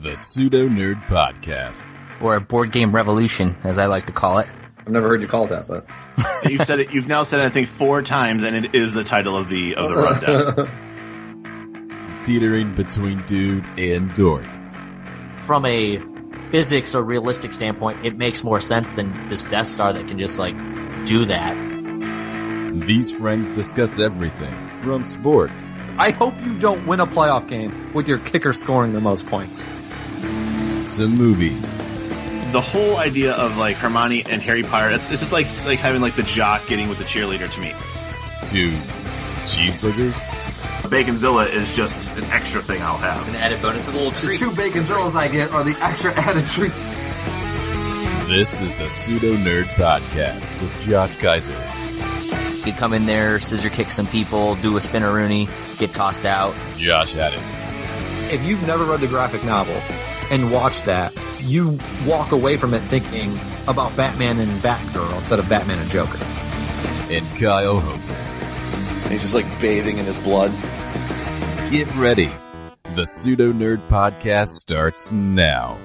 The Pseudo Nerd Podcast. Or a board game revolution, as I like to call it. I've never heard you call it that, but you've said it. You've now said it, I think, 4 times, and it is the title of the rundown. Teetering between dude and dork. From a physics or realistic standpoint, it makes more sense than this Death Star that can just, do that. These friends discuss everything from sports. I hope you don't win a playoff game with your kicker scoring the most points. To movies. The whole idea of Hermione and Harry Potter, it's just like having the jock getting with the cheerleader to me. To cheeseburgers. Baconzilla is just an extra thing I'll have. It's an added bonus, a little treat. The 2 Baconzillas I get are the extra added treat. This is the Pseudo Nerd Podcast with Josh Kiser. You come in there, scissor kick some people, do a spinneroonie, get tossed out. Josh Haddix. If you've never read the graphic novel and watched that, you walk away from it thinking about Batman and Batgirl instead of Batman and Joker. And Kyle Hogan. And he's just bathing in his blood. Get ready. The Pseudo Nerd Podcast starts now.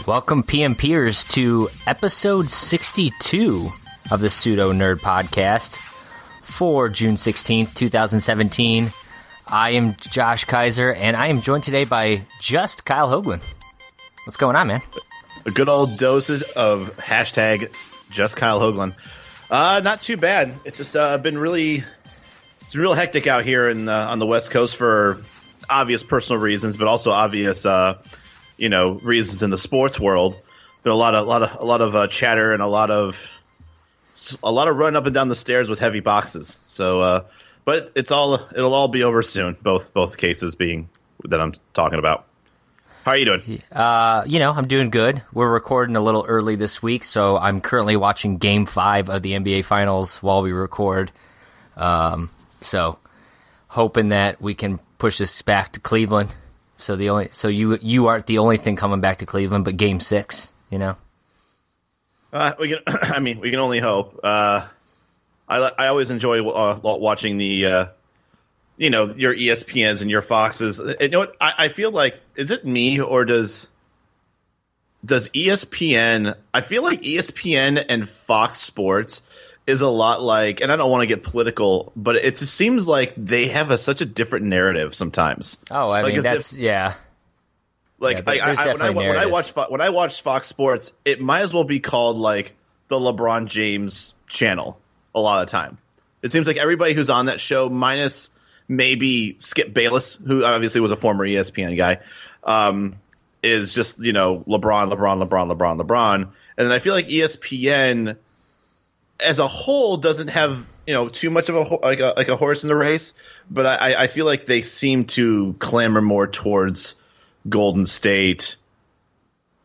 Welcome, PMPers, to episode 62 of the Pseudo Nerd Podcast for June 16th, 2017. I am Josh Kiser, and I am joined today by just Kyle Hoagland. What's going on, man? A good old dosage of hashtag just Kyle Hoagland. Not too bad. It's just been really, it's real hectic out here on the West Coast for obvious personal reasons, but also obvious reasons in the sports world. Been a lot of chatter and a lot of run up and down the stairs with heavy boxes. So, but it'll all be over soon. Both cases being that I'm talking about. How are you doing? I'm doing good. We're recording a little early this week, so I'm currently watching Game 5 of the NBA Finals while we record. So hoping that we can push this back to Cleveland. So you aren't the only thing coming back to Cleveland, but Game 6, we can only hope. I always enjoy watching the your ESPNs and your Foxes. You know what? I feel like, is it me or does ESPN? I feel like ESPN and Fox Sports is a lot like, and I don't want to get political, but it just seems like they have such a different narrative sometimes. Oh, I mean, that's, yeah. When I watch Fox Sports, it might as well be called the LeBron James channel a lot of the time. It seems like everybody who's on that show, minus maybe Skip Bayless, who obviously was a former ESPN guy, is just, LeBron. And then I feel like ESPN as a whole doesn't have too much of a horse in the race, but I feel like they seem to clamor more towards Golden State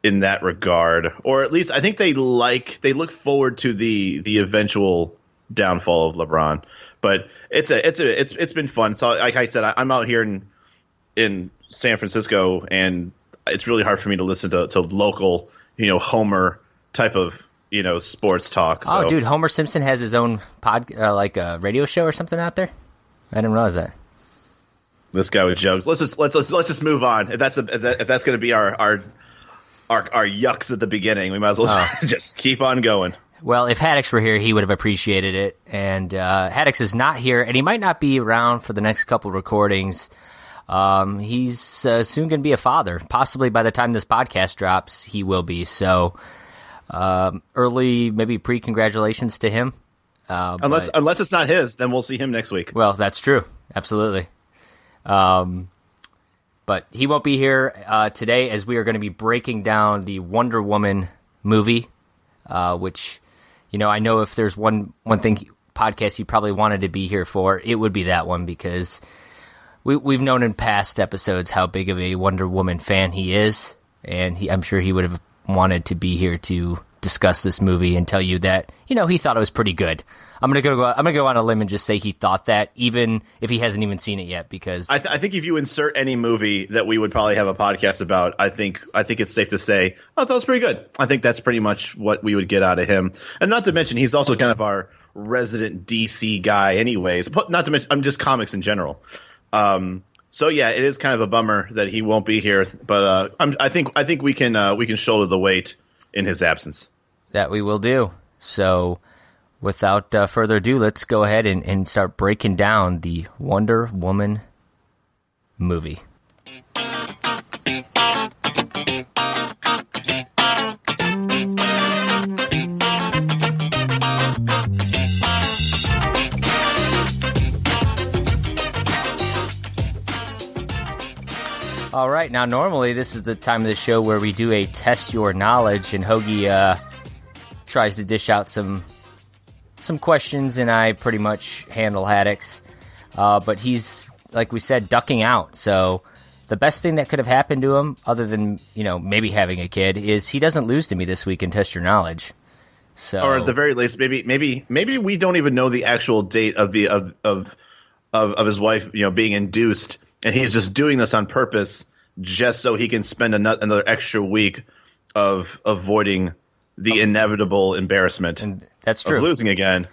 in that regard, or at least I think they look forward to the eventual downfall of LeBron. But it's been fun. So like I said, I'm out here in San Francisco, and it's really hard for me to listen to local Homer type of sports talk. So. Oh, dude, Homer Simpson has his own a radio show or something out there. I didn't realize that. This guy with jokes. Let's just move on. If that's going to be our yucks at the beginning, we might as well just keep on going. Well, if Haddix were here, he would have appreciated it. And Haddix is not here, and he might not be around for the next couple recordings. He's soon going to be a father. Possibly by the time this podcast drops, he will be. So. Early, maybe pre-congratulations to him. Unless it's not his, then we'll see him next week. Well, that's true. Absolutely. But he won't be here today, as we are going to be breaking down the Wonder Woman movie, which, I know if there's one thing podcast he probably wanted to be here for, it would be that one, because we've known in past episodes how big of a Wonder Woman fan he is, and I'm sure he would have wanted to be here to discuss this movie and tell you that, he thought it was pretty good. I'm gonna go on a limb and just say he thought that, even if he hasn't even seen it yet, because I think if you insert any movie that we would probably have a podcast about, I think it's safe to say, oh, that was pretty good. I think that's pretty much what we would get out of him. And not to mention, he's also kind of our resident DC guy anyways. Not to mention, I'm just comics in general. So yeah, it is kind of a bummer that he won't be here, but I think we can shoulder the weight in his absence. That we will do. So without further ado, let's go ahead and start breaking down the Wonder Woman movie. All right, now normally this is the time of the show where we do a test your knowledge, and Hougie tries to dish out some questions, and I pretty much handle Haddix. But he's, like we said, ducking out. So the best thing that could have happened to him, other than maybe having a kid, is he doesn't lose to me this week in test your knowledge. So, or at the very least, maybe we don't even know the actual date of his wife, being induced. And he's just doing this on purpose just so he can spend another extra week of avoiding the inevitable embarrassment and that's true. Of losing again.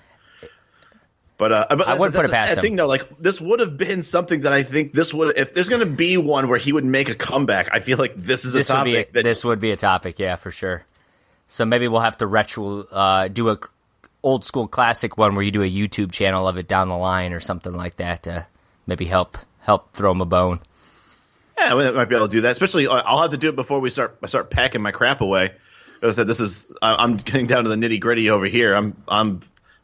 But I would put it past him. I think, though, like, this would have been something that I think if there's going to be one where he would make a comeback, I feel like this is a topic. This would be a topic, yeah, for sure. So maybe we'll have to do a old school classic one where you do a YouTube channel of it down the line or something like that to maybe help throw him a bone. Yeah, we might be able to do that. Especially, I'll have to do it before I start packing my crap away. As I said, I'm getting down to the nitty gritty over here.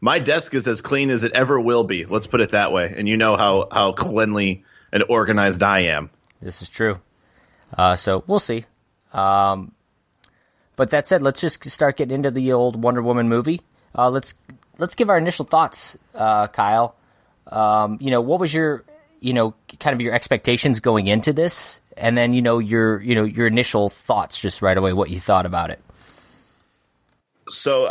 My desk is as clean as it ever will be. Let's put it that way. And you know how cleanly and organized I am. This is true. So we'll see. But that said, let's just start getting into the old Wonder Woman movie. Let's give our initial thoughts, Kyle. What was your kind of your expectations going into this, and then your initial thoughts just right away, what you thought about it. So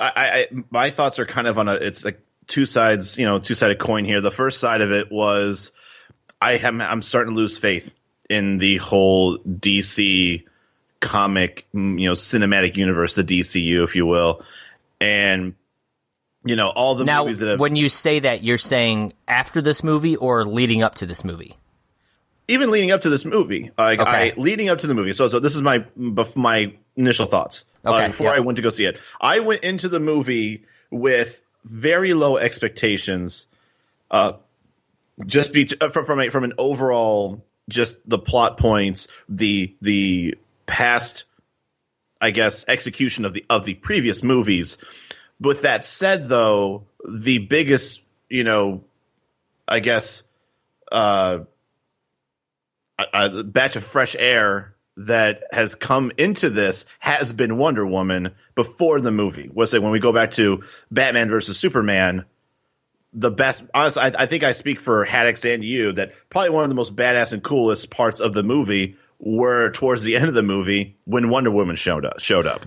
my thoughts are kind of it's like two-sided coin here. The first side of it was I'm starting to lose faith in the whole DC comic, cinematic universe, the DCU, if you will, and all the movies that have... When you say that, you're saying after this movie or leading up to this movie? Even leading up to this movie. Okay. Leading up to the movie. So this is my initial thoughts. Okay, before I went to go see it. I went into the movie with very low expectations. From an overall, just the plot points, the past, I guess, execution of the previous movies. With that said, though, the biggest, I guess, a batch of fresh air that has come into this has been Wonder Woman before the movie. When we go back to Batman versus Superman, the best, honestly, I think I speak for Haddix and you, that probably one of the most badass and coolest parts of the movie were towards the end of the movie when Wonder Woman showed up.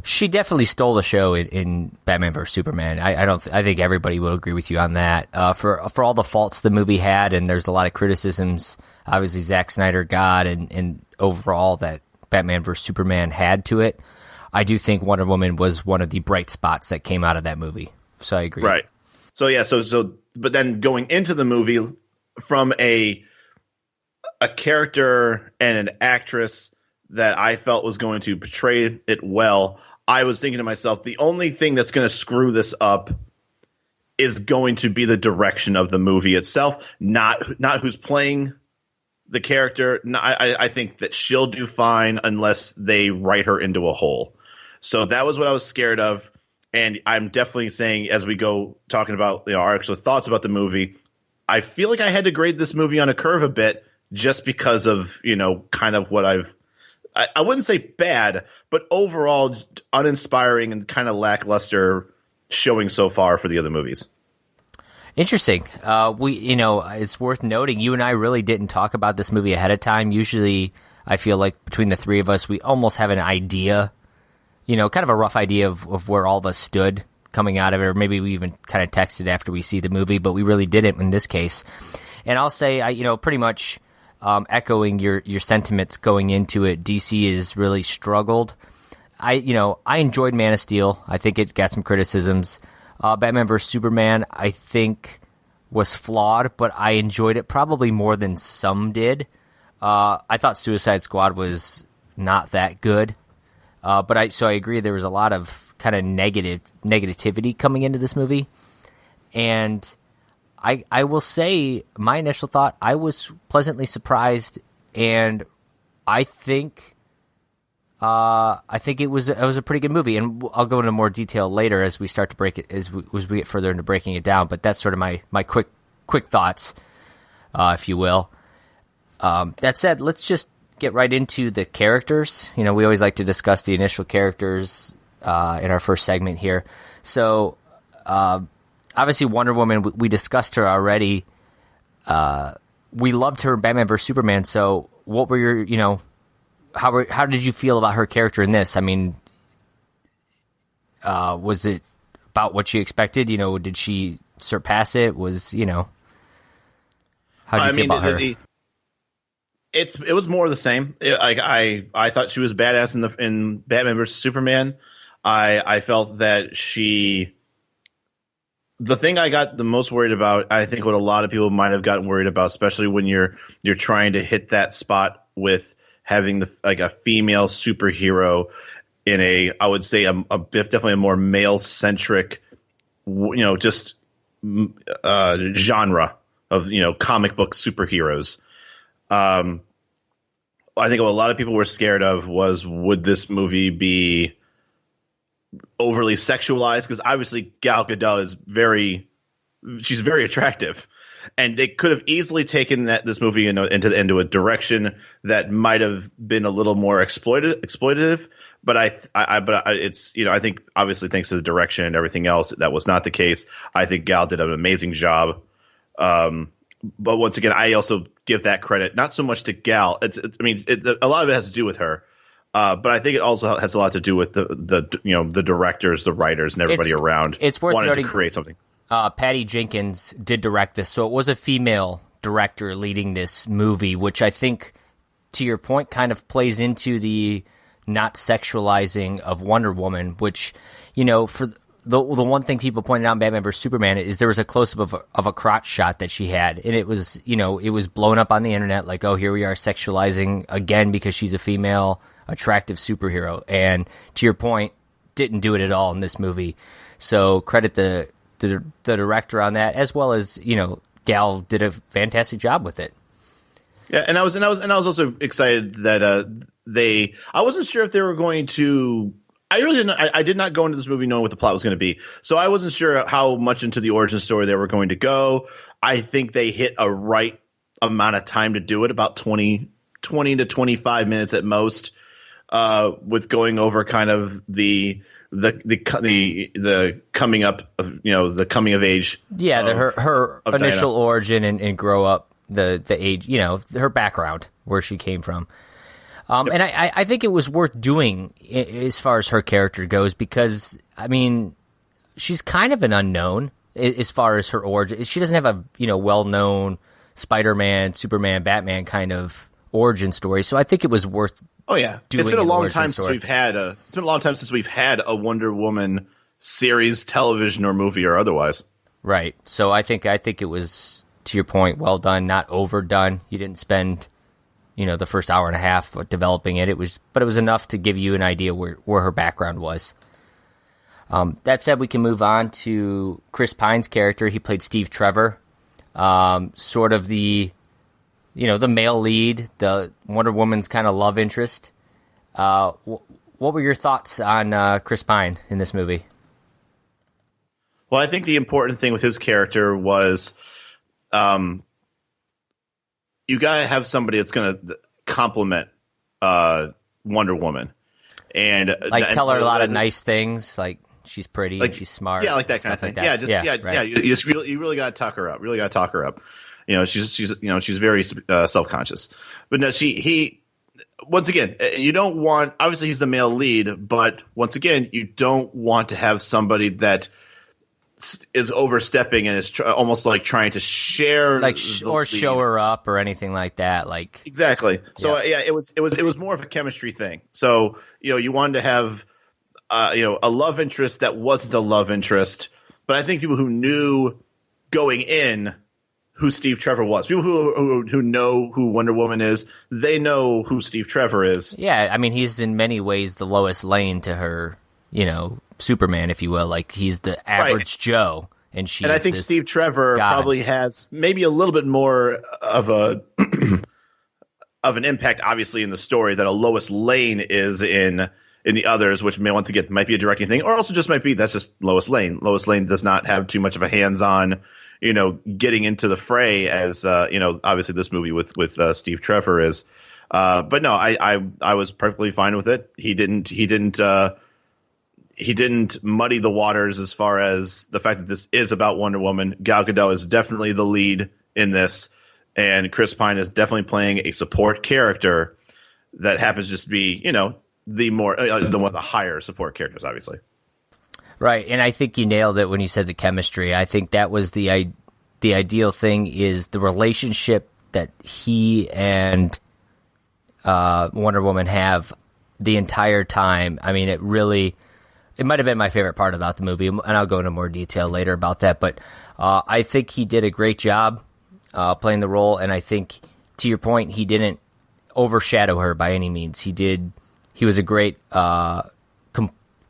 She definitely stole the show in Batman vs Superman. I think everybody will agree with you on that. For all the faults the movie had, and there's a lot of criticisms, obviously Zack Snyder got, and overall that Batman vs Superman had to it. I do think Wonder Woman was one of the bright spots that came out of that movie. So I agree. Right. So yeah. But then going into the movie from a character and an actress that I felt was going to portray it well, I was thinking to myself, the only thing that's going to screw this up is going to be the direction of the movie itself, not who's playing the character. I think that she'll do fine unless they write her into a hole. So that was what I was scared of. And I'm definitely saying, as we go talking about our actual thoughts about the movie, I feel like I had to grade this movie on a curve a bit, just because of, kind of what I wouldn't say bad, but overall uninspiring and kind of lackluster showing so far for the other movies. Interesting. It's worth noting, you and I really didn't talk about this movie ahead of time. Usually I feel like between the three of us, we almost have an idea, kind of a rough idea of where all of us stood coming out of it, or maybe we even kind of texted after we see the movie, but we really didn't in this case. And I'll say, pretty much echoing your sentiments going into it, DC has really struggled. I enjoyed Man of Steel. I think it got some criticisms. Batman vs. Superman, I think, was flawed, but I enjoyed it probably more than some did. I thought Suicide Squad was not that good. But I agree there was a lot of kind of negativity coming into this movie. And I will say my initial thought, I was pleasantly surprised, and I think it was a pretty good movie, and I'll go into more detail later as we start to break it as we get further into breaking it down. But that's sort of my quick thoughts, if you will. That said, let's just get right into the characters. We always like to discuss the initial characters in our first segment here. So, obviously, Wonder Woman, we discussed her already. We loved her in Batman vs. Superman. So, what were your, how did you feel about her character in this? I mean, was it about what you expected? Did she surpass it? How did you feel about her? It was more of the same. I thought she was badass in Batman vs. Superman. I felt that the thing I got the most worried about, I think what a lot of people might have gotten worried about, especially when you're trying to hit that spot with having a female superhero in I would say definitely a more male centric, just genre of comic book superheroes. I think what a lot of people were scared of was, would this movie be overly sexualized? Because obviously Gal Gadot is she's very attractive, and they could have easily taken this movie into a direction that might have been a little more exploitative. But I think obviously thanks to the direction and everything else, that was not the case. I think Gal did an amazing job. But once again, I also give that credit not so much to Gal. A lot of it has to do with her, but I think it also has a lot to do with the directors, the writers, and everybody around. It's worth wanting noting, to create something. Patty Jenkins did direct this, so it was a female director leading this movie, which I think, to your point, kind of plays into the not sexualizing of Wonder Woman, which, for the one thing people pointed out in Batman vs. Superman is there was a close-up of a crotch shot that she had, and it was, it was blown up on the internet like, oh, here we are sexualizing again because she's a female, attractive superhero. And to your point, didn't do it at all in this movie. So credit the director on that, as well as, Gal did a fantastic job with it. Yeah, and I was also excited that I wasn't sure if they were going to. I really didn't. I did not go into this movie knowing what the plot was going to be, so I wasn't sure how much into the origin story they were going to go. I think they hit a right amount of time to do it, about 20 to 25 minutes at most, with going over kind of the coming up of, the coming of age. Yeah, her initial Diana. Origin and grow up, the age, her background, where she came from. Yep. And I think it was worth doing as far as her character goes, because, she's kind of an unknown as far as her origin. She doesn't have a, well-known Spider-Man, Superman, Batman kind of origin story. So I think it was worth doing. It's been a long time since we've had a Wonder Woman series, television or movie or otherwise. Right. So I think it was, to your point, well done, not overdone. You didn't spend the first hour and a half developing it. It was enough to give you an idea where her background was. That said, we can move on to Chris Pine's character. He played Steve Trevor, sort of the male lead, the Wonder Woman's kind of love interest. What were your thoughts on Chris Pine in this movie? Well, I think the important thing with his character was, you gotta have somebody that's gonna compliment Wonder Woman, and tell her a lot of nice things, like she's pretty, and she's smart, like that kind of thing. Right. You really gotta talk her up. Really gotta talk her up. She's very self-conscious, but no, once again, you don't want, obviously he's the male lead, but once again, you don't want to have somebody that is overstepping and is almost like trying to share, like or show her up or anything like that. Like exactly. So yeah, it was more of a chemistry thing. So you wanted to have a love interest that wasn't a love interest, but I think people who knew going in who Steve Trevor was, people who know who Wonder Woman is, they know who Steve Trevor is. Yeah, I mean he's in many ways the Lois Lane to her, Superman, if you will. Like he's the average Joe, and she's. And I think Steve Trevor probably has maybe a little bit more of a of an impact, obviously, in the story that a Lois Lane is in the others, which once again might be a directing thing, or also just might be that's just Lois Lane. Lois Lane does not have too much of a hands-on, getting into the fray as obviously this movie with Steve Trevor is. But no, I was perfectly fine with it. He didn't muddy the waters as far as the fact that this is about Wonder Woman. Gal Gadot is definitely the lead in this, and Chris Pine is definitely playing a support character that happens to just be, the more the one of the higher support characters, obviously. Right, and I think you nailed it when you said the chemistry. I think that was the ideal thing is the relationship that he and Wonder Woman have the entire time. I mean, it might have been my favorite part about the movie, and I'll go into more detail later about that. But I think he did a great job playing the role, and I think, to your point, he didn't overshadow her by any means. He was a great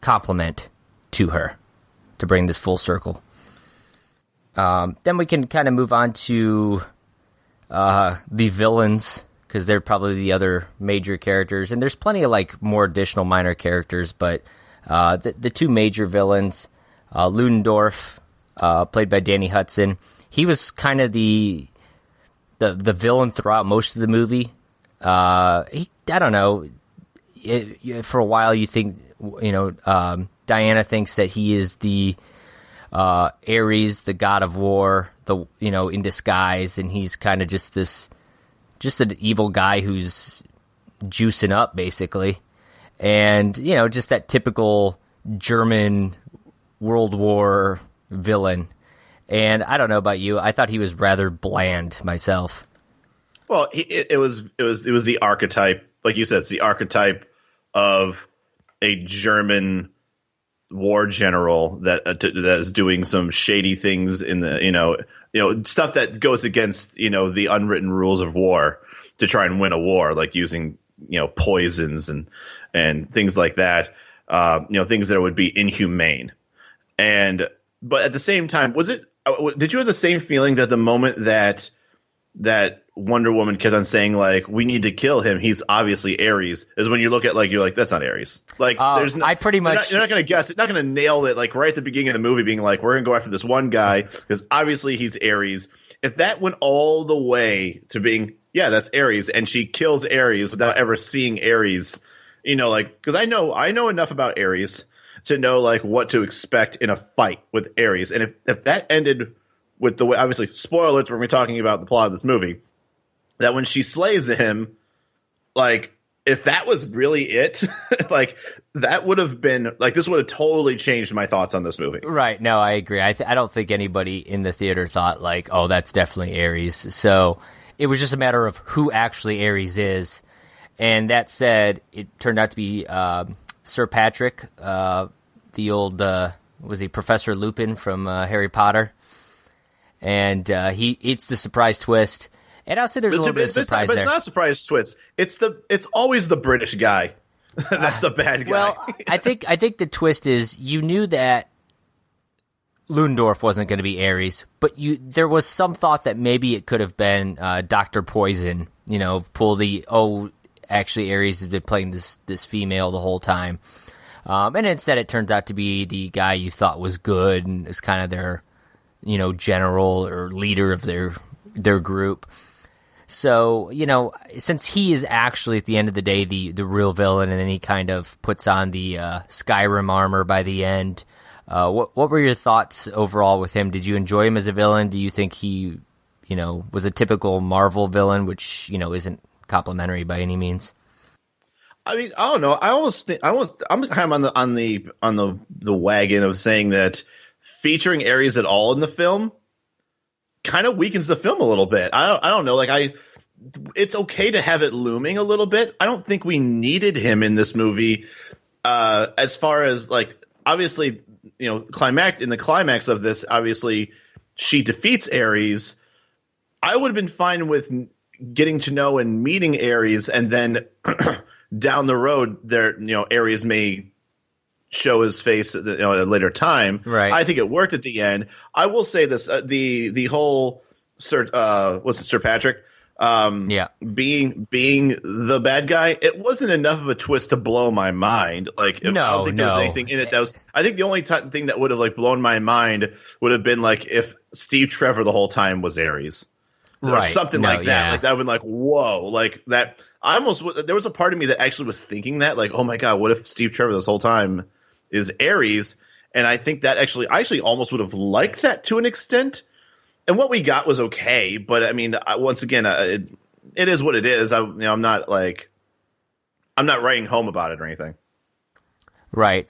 compliment to her to bring this full circle. Then we can kind of move on to the villains, because they're probably the other major characters, and there's plenty of more additional minor characters, but the two major villains, Ludendorff, played by Danny Hudson, he was kind of the villain throughout most of the movie. I don't know. For a while, you think Diana thinks that he is the Ares, the god of war, in disguise, and he's kind of just an evil guy who's juicing up, basically. And, just that typical German World War villain. And I don't know about you, I thought he was rather bland myself. Well, it was the archetype, like you said, it's the archetype of a German war general that is doing some shady things in the stuff that goes against the unwritten rules of war to try and win a war, like using poisons and things like that, things that would be inhumane. But at the same time, did you have the same feeling that the moment that Wonder Woman kept on saying, we need to kill him, he's obviously Ares, is when you look at, you're like, that's not Ares. There's no, I pretty much... You're not going to guess it, not going to nail it, right at the beginning of the movie, being like, we're going to go after this one guy, because obviously he's Ares. If that went all the way to being, yeah, that's Ares, and she kills Ares without ever seeing Ares, because I know enough about Ares to know, what to expect in a fight with Ares. And if that ended with the way, obviously, spoiler alerts, we're going to be talking about the plot of this movie, that when she slays him, if that was really it, that would have been, this would have totally changed my thoughts on this movie. Right. No, I agree. I don't think anybody in the theater thought, oh, that's definitely Ares. So it was just a matter of who actually Ares is. And that said, it turned out to be Sir Patrick, the old, was he Professor Lupin from Harry Potter? And he eats the surprise twist. And I'll say there's a little bit of surprise there. But it's not a surprise twist. It's always the British guy that's the bad guy. Well, I think the twist is you knew that Ludendorff wasn't going to be Ares, but there was some thought that maybe it could have been Dr. Poison. Actually Ares has been playing this female the whole time. And instead it turns out to be the guy you thought was good and is kind of their general or leader of their group. So, since he is actually, at the end of the day, the real villain, and then he kind of puts on the Skyrim armor by the end, what were your thoughts overall with him? Did you enjoy him as a villain? Do you think he, was a typical Marvel villain, which, isn't complimentary by any means? I mean, I don't know. I'm kind of on the wagon of saying that featuring Ares at all in the film kind of weakens the film a little bit. I don't know. Like it's okay to have it looming a little bit. I don't think we needed him in this movie. As far as like, obviously, you know, in the climax of this, obviously she defeats Ares. I would have been fine with getting to know and meeting Ares, and then down the road, there, you know, Ares may show his face at at a later time. Right. I think it worked at the end. I will say this: the whole Sir Patrick, being the bad guy, it wasn't enough of a twist to blow my mind. Like, I don't think there was anything in it that was. I think the only thing that would have like blown my mind would have been like if Steve Trevor the whole time was Ares. Or something like that. Yeah. Like that would be like, whoa, like that. There was a part of me that actually was thinking that, like, oh my God, what if Steve Trevor this whole time is Ares? And I think that I actually almost would have liked that to an extent. And what we got was okay, but I mean, once again, it is what it is. I'm not writing home about it or anything. Right.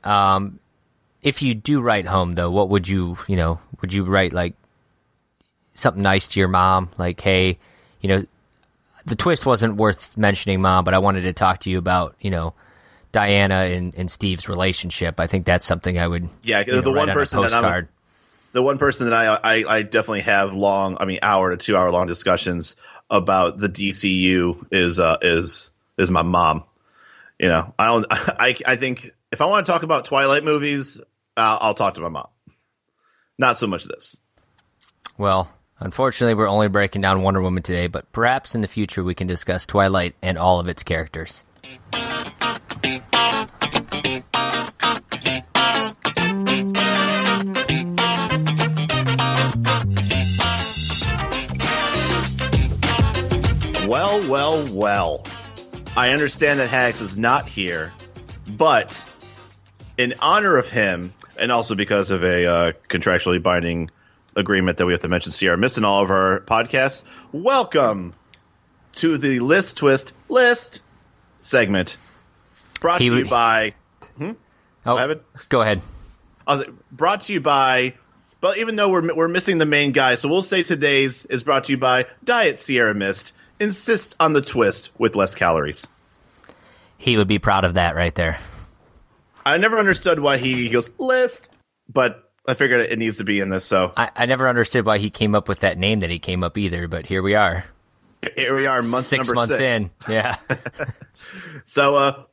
If you do write home, though, what would you write, like something nice to your mom? Like, hey, you know, the twist wasn't worth mentioning, Mom, but I wanted to talk to you about, you know, Diana and Steve's relationship. I think that's something I would the one person that I definitely have hour to 2 hour long discussions about the DCU is my mom. You know, I think if I want to talk about Twilight movies, I'll talk to my mom. Not so much this. Well, unfortunately, we're only breaking down Wonder Woman today, but perhaps in the future we can discuss Twilight and all of its characters. Well. I understand that Haddix is not here, but in honor of him, and also because of a contractually binding agreement that we have to mention Sierra Mist in all of our podcasts, welcome to the List Twist List segment, brought to you by... Go ahead. Brought to you by... But even though we're missing the main guy, so we'll say today's is brought to you by Diet Sierra Mist. Insist on the twist with less calories. He would be proud of that right there. I never understood why he goes list, but I figured it needs to be in this. So I never understood why he came up with that name that he came up either, but here we are. Here we are, six months in. Yeah. So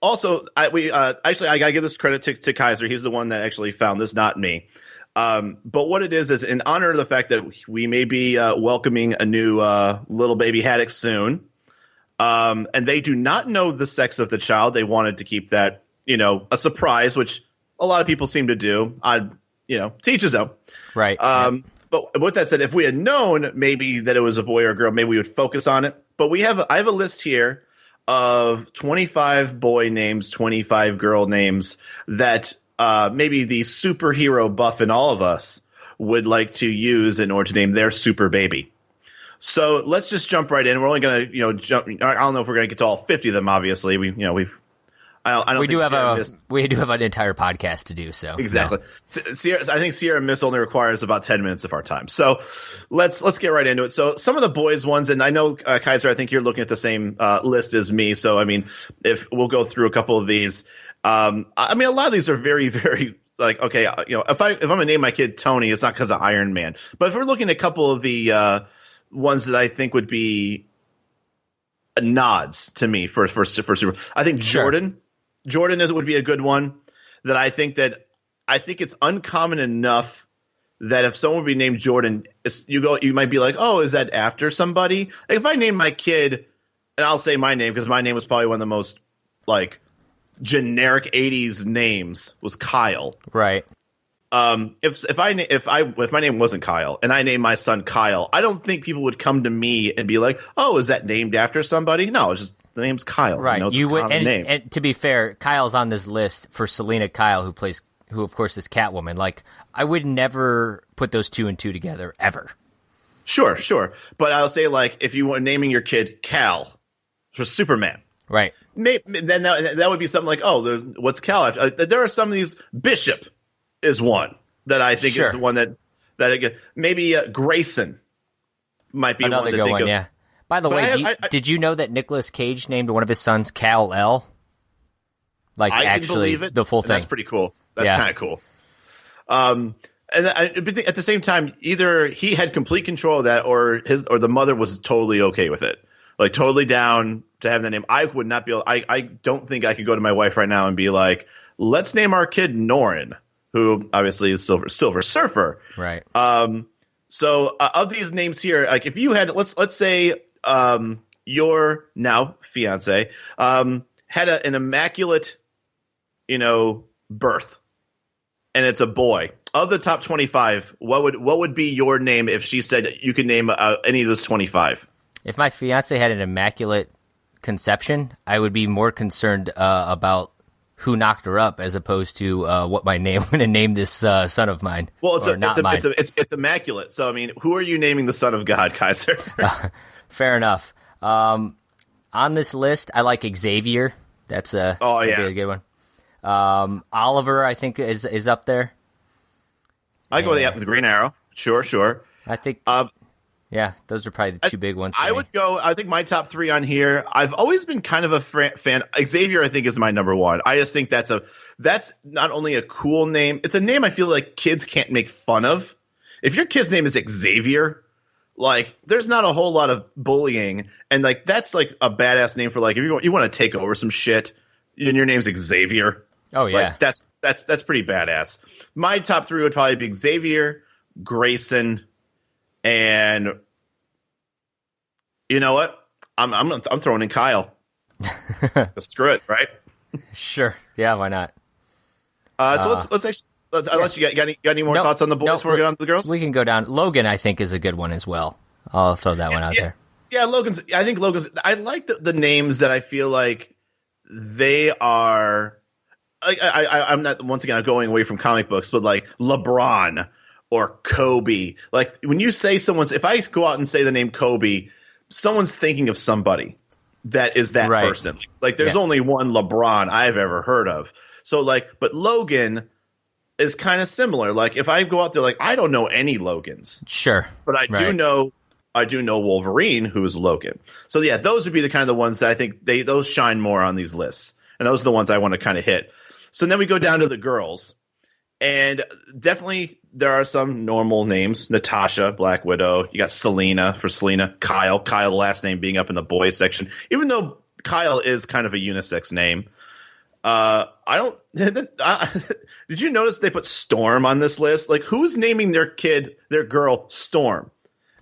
also, I gotta give this credit to Kiser. He's the one that actually found this, not me. But what it is in honor of the fact that we may be welcoming a new little baby Haddix soon, and they do not know the sex of the child. They wanted to keep that, you know, a surprise, which a lot of people seem to do. Teach his own. Right. But with that said, if we had known maybe that it was a boy or a girl, maybe we would focus on it. But I have a list here of 25 boy names, 25 girl names that maybe the superhero buff in all of us would like to use in order to name their super baby. So let's just jump right in. We're only going to, jump. I don't know if we're going to get to all 50 of them. Obviously, we do have an entire podcast to do. So exactly. No. I think Sierra Mist only requires about 10 minutes of our time. So let's get right into it. So some of the boys ones, and I know Kiser, I think you're looking at the same list as me. So I mean, if we'll go through a couple of these. I mean, a lot of these are very, very like, okay, if I'm gonna name my kid Tony, it's not because of Iron Man. But if we're looking at a couple of the ones that I think would be nods to me for super, I think Jordan would be a good one. That I think it's uncommon enough that if someone would be named Jordan, you might be like, oh, is that after somebody? Like if I name my kid, and I'll say my name because my name was probably one of the most like generic 80s names was Kyle. Right. If my name wasn't Kyle and I named my son Kyle, I don't think people would come to me and be like, "Oh, is that named after somebody?" No, it's just the name's Kyle. Right. It's a common name. And to be fair, Kyle's on this list for Selena Kyle, who of course is Catwoman. Like, I would never put those two and two together ever. Sure. But I'll say, like, if you were naming your kid Cal for Superman. Right. then that would be something like, what's Cal? There are some of these. Bishop is one that I think is one that maybe Grayson might be another one to good think one. of. Yeah. By the way, did you know that Nicolas Cage named one of his sons Kal-El? Like I actually, can believe it, the full thing. That's pretty cool. That's kind of cool. And at the same time, either he had complete control of that, or the mother was totally okay with it, like totally down to have that name. I would not be able. I don't think I could go to my wife right now and be like, "Let's name our kid Norin," who obviously is Silver Surfer. Right. So of these names here, like if you had, let's say, your now fiance had an immaculate, birth, and it's a boy. Of the top 25, what would be your name if she said you could name any of those 25? If my fiance had an immaculate conception, I would be more concerned about who knocked her up as opposed to what my name. I'm going to name this son of mine. Well, it's immaculate. So I mean, who are you naming the son of God, Kiser? Fair enough. On this list, I like Xavier. That's a good one. Oliver, I think, is up there. I go with the Green Arrow. Sure. I think, those are probably the two big ones. I think my top three on here, I've always been kind of a fan. Xavier, I think, is my number one. I just think that's not only a cool name, it's a name I feel like kids can't make fun of. If your kid's name is Xavier, like, there's not a whole lot of bullying. And, like, that's, like, a badass name for, like, if you want to take over some shit and your name's Xavier. Oh, yeah. Like, that's pretty badass. My top three would probably be Xavier, Grayson, and you know what? I'm throwing in Kyle. Screw it, right? Sure. Yeah, why not? So I'll let you got any more thoughts on the boys before we get on to the girls? We can go down. Logan, I think, is a good one as well. I'll throw that one out there. Yeah, I like the names that I feel like they are. I'm not, once again, I'm going away from comic books, but like LeBron or Kobe. Like when you say if I go out and say the name Kobe, someone's thinking of somebody that is that person. Like there's only one LeBron I've ever heard of. So but Logan is kind of similar. Like if I go out there, like I don't know any Logans. Sure. But I do know Wolverine, who is Logan. So yeah, those would be the kind of the ones that I think those shine more on these lists. And those are the ones I want to kind of hit. So then we go down to the girls, and definitely there are some normal names. Natasha, Black Widow. You got Selena for Selena. Kyle, the last name being up in the boys section. Even though Kyle is kind of a unisex name. Did you notice they put Storm on this list? Like, who's naming their girl Storm?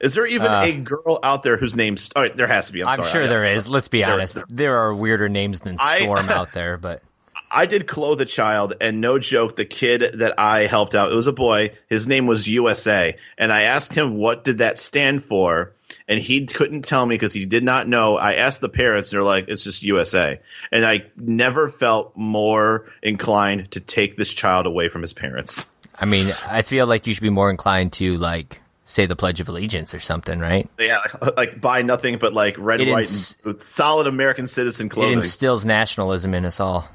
Is there even a girl out there whose name's... All right, there has to be. I'm sure there is. Let's be honest. There are weirder names than Storm out there, but... I did clothe a child, and no joke, the kid that I helped out, it was a boy, his name was USA, and I asked him what did that stand for, and he couldn't tell me because he did not know. I asked the parents, they're like, it's just USA. And I never felt more inclined to take this child away from his parents. I mean, I feel like you should be more inclined to, like, say the Pledge of Allegiance or something, right? Yeah, like buy nothing but, like, red, white, and solid American citizen clothing. It instills nationalism in us all.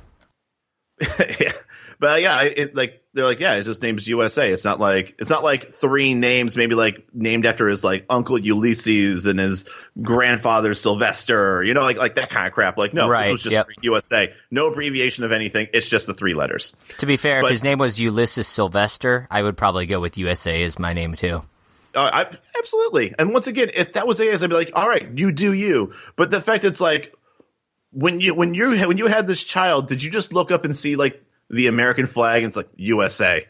Yeah, but they're like, yeah, his just name's USA. It's not like three names, maybe like named after his like uncle Ulysses and his grandfather Sylvester, like that kind of crap. Like, no, this was just USA. No abbreviation of anything. It's just the three letters. To be fair, if his name was Ulysses Sylvester, I would probably go with USA as my name too. Absolutely. And once again, if that was AS, I'd be like, all right, you do you. But the fact it's like, when you had this child, did you just look up and see like the American flag and it's like USA?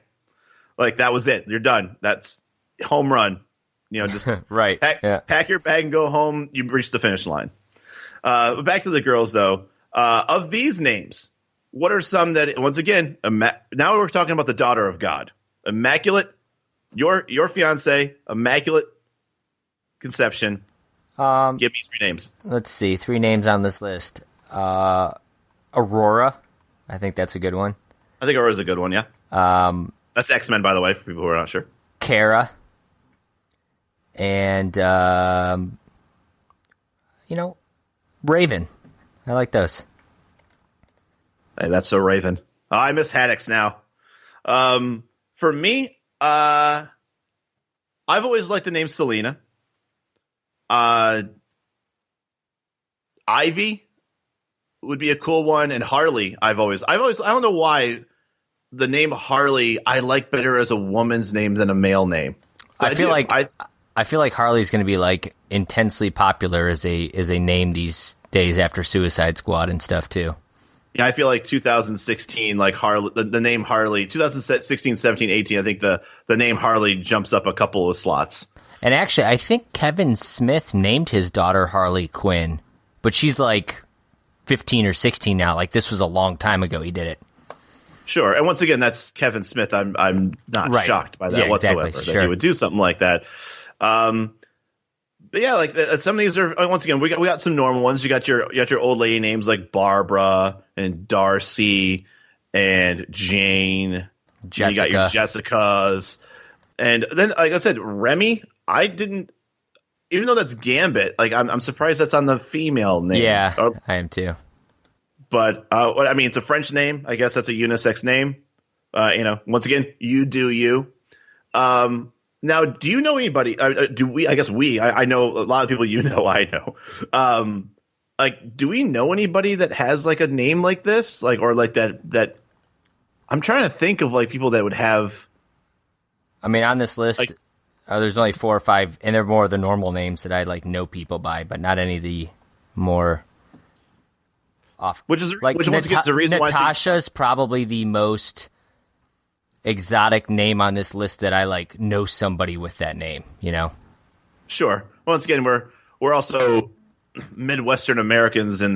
Like that was it. You're done. That's home run. Just right. Pack your bag and go home. You reached the finish line. But back to the girls though. Of these names, what are some that once again? Now we're talking about the daughter of God, immaculate. Your fiance, immaculate conception. Give me three names. Let's see. 3 names on this list. Aurora. I think that's a good one. I think Aurora's a good one, yeah. That's X-Men, by the way, for people who are not sure. Kara. And, Raven. I like those. Hey, that's so Raven. Oh, I miss Haddix now. For me, I've always liked the name Selena. Ivy would be a cool one, and Harley. I've always. I don't know why the name Harley I like better as a woman's name than a male name. I feel like Harley's going to be like intensely popular as a name these days after Suicide Squad and stuff too. Yeah, I feel like 2016, like Harley, the name Harley, 2016, 17, 18. I think the name Harley jumps up a couple of slots. And actually, I think Kevin Smith named his daughter Harley Quinn, but she's like 15 or 16 now. Like, this was a long time ago he did it. Sure, and once again, that's Kevin Smith. I'm not shocked by that whatsoever. Exactly. That he would do something like that. But yeah, like some of these are once again we got some normal ones. You got your old lady names like Barbara and Darcy and Jane. Jessica. You got your Jessicas, and then like I said, Remy. I didn't, even though that's Gambit. Like I'm surprised that's on the female name. Yeah, I am too. But I mean, it's a French name. I guess that's a unisex name. Once again, you do you. Now, do you know anybody? Do we? I guess we. I know a lot of people. I know. Do we know anybody that has like a name like this, like or like that? I'm trying to think of like people that would have. I mean, on this list, there's only 4 or 5, and they're more of the normal names that I like know people by, but not any of the more off. Which once again is the reason why Natasha's probably the most exotic name on this list that I like know somebody with that name, you know? Sure. Once again, we're also Midwestern Americans in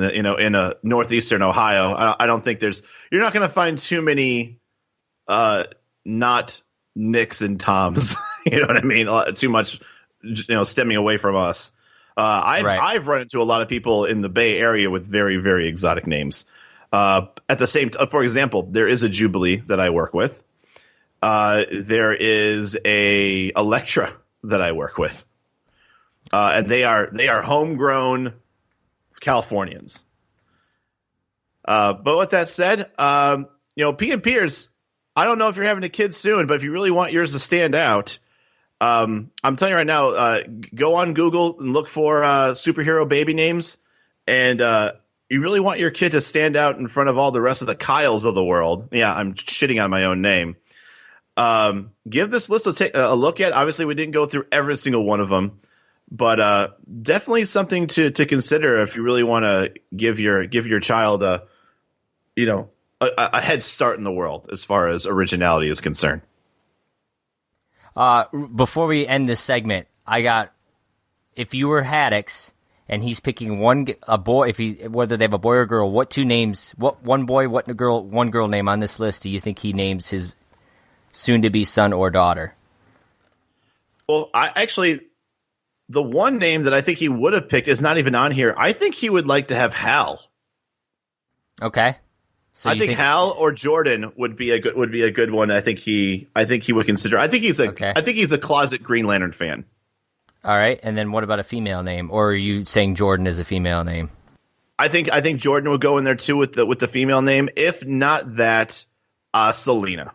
northeastern Ohio. I don't think you're not going to find too many not Nicks and Toms. You know what I mean? Too much, stemming away from us. I've run into a lot of people in the Bay Area with very, very exotic names. At the same time, for example, there is a Jubilee that I work with. There is a Electra that I work with, and they are homegrown Californians. But with that said, P and Piers, I don't know if you're having a kid soon, but if you really want yours to stand out, I'm telling you right now, go on Google and look for superhero baby names, and you really want your kid to stand out in front of all the rest of the Kyles of the world. Yeah, I'm shitting on my own name. Give this list a look at. Obviously, we didn't go through every single one of them, but definitely something to consider if you really want to give your child a head start in the world as far as originality is concerned. Before we end this segment, if you were Haddix and he's picking a boy, whether they have a boy or girl, what 2 names, one boy, one girl name on this list do you think he names his soon-to-be son or daughter? Well, the one name that I think he would have picked is not even on here. I think he would like to have Hal. Okay. So I think Hal or Jordan would be a good one. I think he would consider. I think he's a closet Green Lantern fan. All right, and then what about a female name? Or are you saying Jordan is a female name? I think Jordan would go in there too with the female name. If not that, Selena.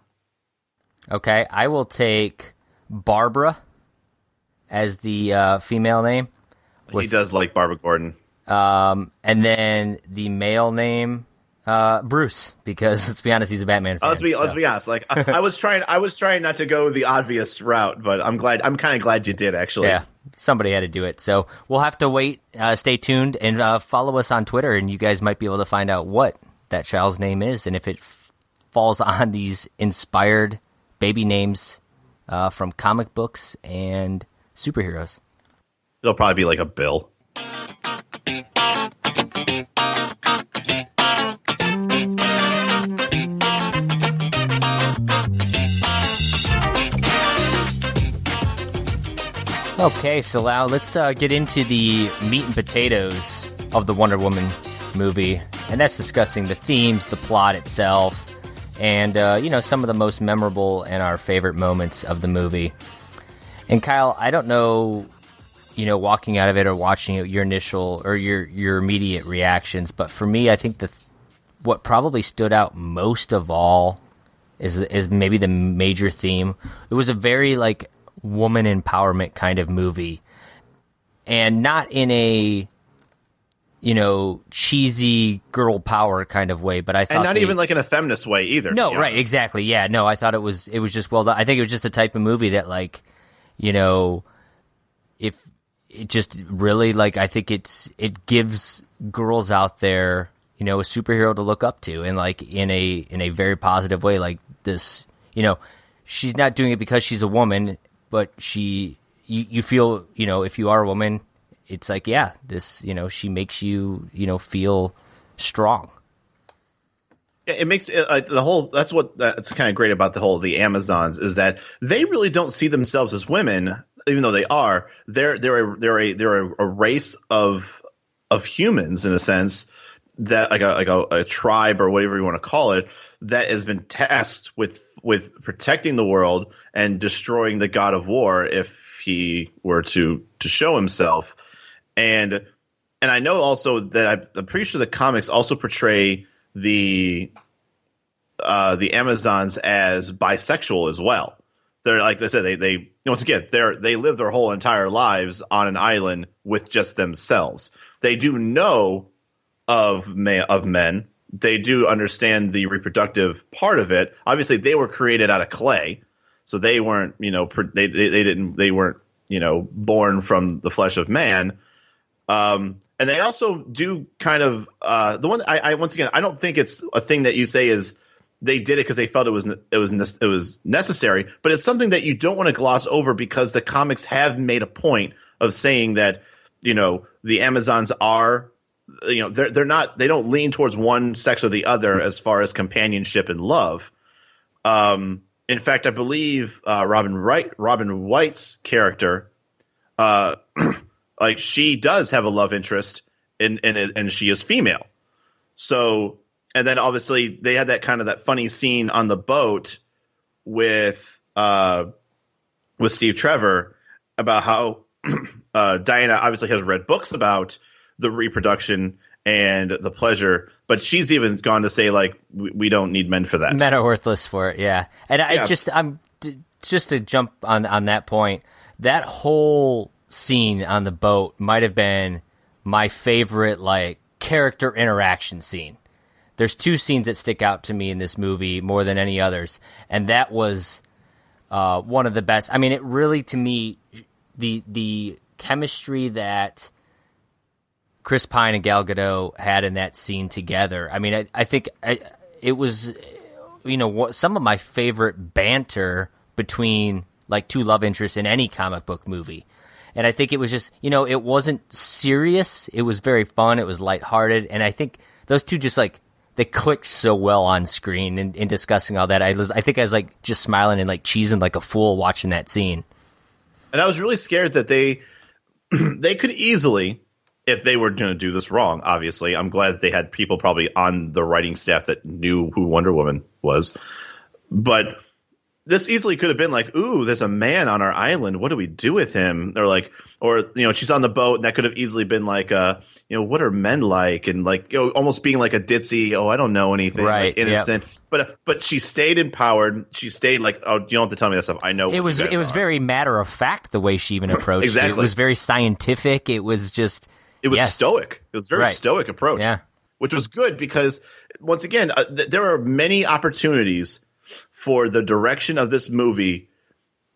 Okay, I will take Barbara as the female name. He does like Barbara Gordon. And then the male name. Bruce, because let's be honest, he's a Batman fan. Let's be honest. Like I was trying not to go the obvious route, but I'm kind of glad you did actually. Yeah, somebody had to do it. So we'll have to wait. Stay tuned and follow us on Twitter, and you guys might be able to find out what that child's name is, and if it falls on these inspired baby names from comic books and superheroes. It'll probably be like a Bill. Okay, so now let's get into the meat and potatoes of the Wonder Woman movie, and that's discussing the themes, the plot itself, and some of the most memorable and our favorite moments of the movie. And Kyle, I don't know, walking out of it or watching it, your initial or your immediate reactions, but for me, I think what probably stood out most of all is maybe the major theme. It was a very like woman empowerment kind of movie, and not in a cheesy girl power kind of way, but I thought, and not even like in a feminist way either. No, right, exactly, yeah, no, I thought it was just well done. I think it was just the type of movie that like, if it just really like, I think it gives girls out there, a superhero to look up to, and like in a very positive way, like this, she's not doing it because she's a woman, but you feel, if you are a woman, it's like, yeah, this, she makes you, feel strong. It makes the whole. That's kind of great about the Amazons, is that they really don't see themselves as women, even though they are. They're a race of humans, in a sense, that like a tribe or whatever you want to call it, that has been tasked with protecting the world and destroying the god of war if he were to show himself. And I know also that I'm pretty sure the comics also portray the Amazons as bisexual as well. They're, like I said, they once again they live their whole entire lives on an island with just themselves. They do know of men. They do understand the reproductive part of it. Obviously, they were created out of clay, so they weren't they weren't born from the flesh of man. And they also do kind of the one I once again, I don't think it's a thing that you say is they did it because they felt it was necessary, but it's something that you don't want to gloss over, because the comics have made a point of saying that the Amazons are they're not, they don't lean towards one sex or the other as far as companionship and love. In fact, I believe Robin White's character, like, she does have a love interest, and she is female. So, and then obviously they had that funny scene on the boat with Steve Trevor about how Diana obviously has read books about the reproduction and the pleasure, but she's even gone to say, like, we don't need men for that. Men are worthless for it, yeah. And I'm just to jump on that point, that whole scene on the boat might have been my favorite, like, character interaction scene. There's two scenes that stick out to me in this movie more than any others, and that was one of the best. I mean, it really, to me, the chemistry that Chris Pine and Gal Gadot had in that scene together. I mean, I think it was, some of my favorite banter between, like, two love interests in any comic book movie. And I think it was just, it wasn't serious. It was very fun. It was lighthearted. And I think those two just, like, they clicked so well on screen in discussing all that. I think I was, like, just smiling and, like, cheesing like a fool watching that scene. And I was really scared that they could easily, if they were going to do this wrong, obviously. I'm glad that they had people probably on the writing staff that knew who Wonder Woman was. But this easily could have been like, ooh, there's a man on our island. What do we do with him? Or she's on the boat, and that could have easily been like, what are men like? And like, almost being like a ditzy, I don't know anything, right? Like, innocent. Yep. But she stayed empowered. She stayed like, you don't have to tell me that stuff. I know. It was very matter of fact the way she even approached exactly. It. It was very scientific. It was just. It was stoic. It was a very stoic approach, yeah. Which was good because, once again, there are many opportunities for the direction of this movie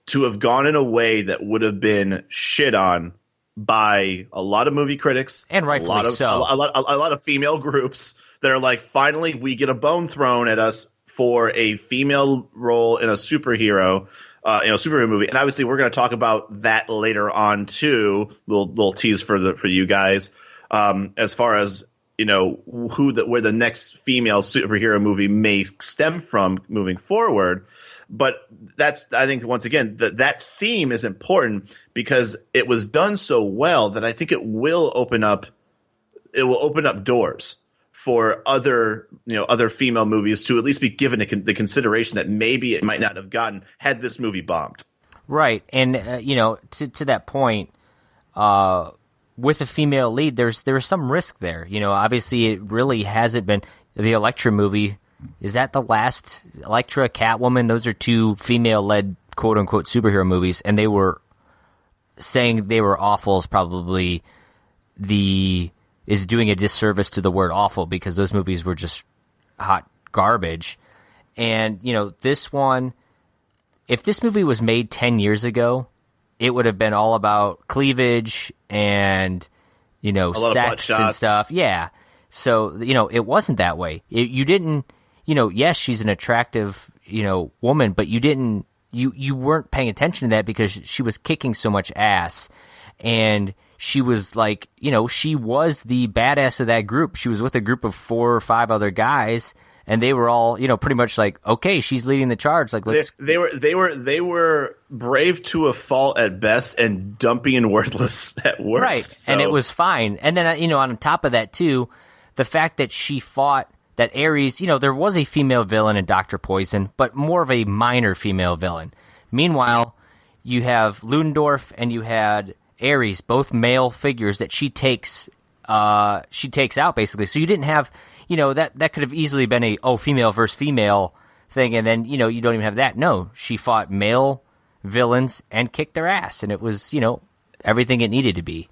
to have gone in a way that would have been shit on by a lot of movie critics, and rightfully so. A lot of female groups that are like, finally, we get a bone thrown at us for a female role in a superhero. Superhero movie, and obviously we're going to talk about that later on too. Little tease for you guys, as far as where the next female superhero movie may stem from moving forward. But I think once again that theme is important because it was done so well that I think it will open up doors for other female movies to at least be given the consideration that maybe it might not have gotten had this movie bombed. Right, and to that point, with a female lead, there's some risk there. Obviously, it really hasn't been. the Elektra movie. Is that the last Elektra, Catwoman? Those are two female-led quote-unquote superhero movies, and they were saying they were awful is probably is doing a disservice to the word awful, because those movies were just hot garbage. And, this one, if this movie was made 10 years ago, it would have been all about cleavage and, sex and stuff. Yeah. So, it wasn't that way. You didn't, yes, she's an attractive, woman, but you weren't paying attention to that because she was kicking so much ass. And she was like, she was the badass of that group. She was with a group of 4 or 5 other guys, and they were all, pretty much like, okay, she's leading the charge. Like, let's. They were brave to a fault at best and dumpy and worthless at worst. Right, so. And it was fine. And then, on top of that too, the fact that she fought that Ares, there was a female villain in Dr. Poison, but more of a minor female villain. Meanwhile, you have Ludendorff and you had Ares, both male figures that she takes out basically. So you didn't have, that could have easily been a female versus female thing, and then you don't even have that. No, she fought male villains and kicked their ass, and it was everything it needed to be.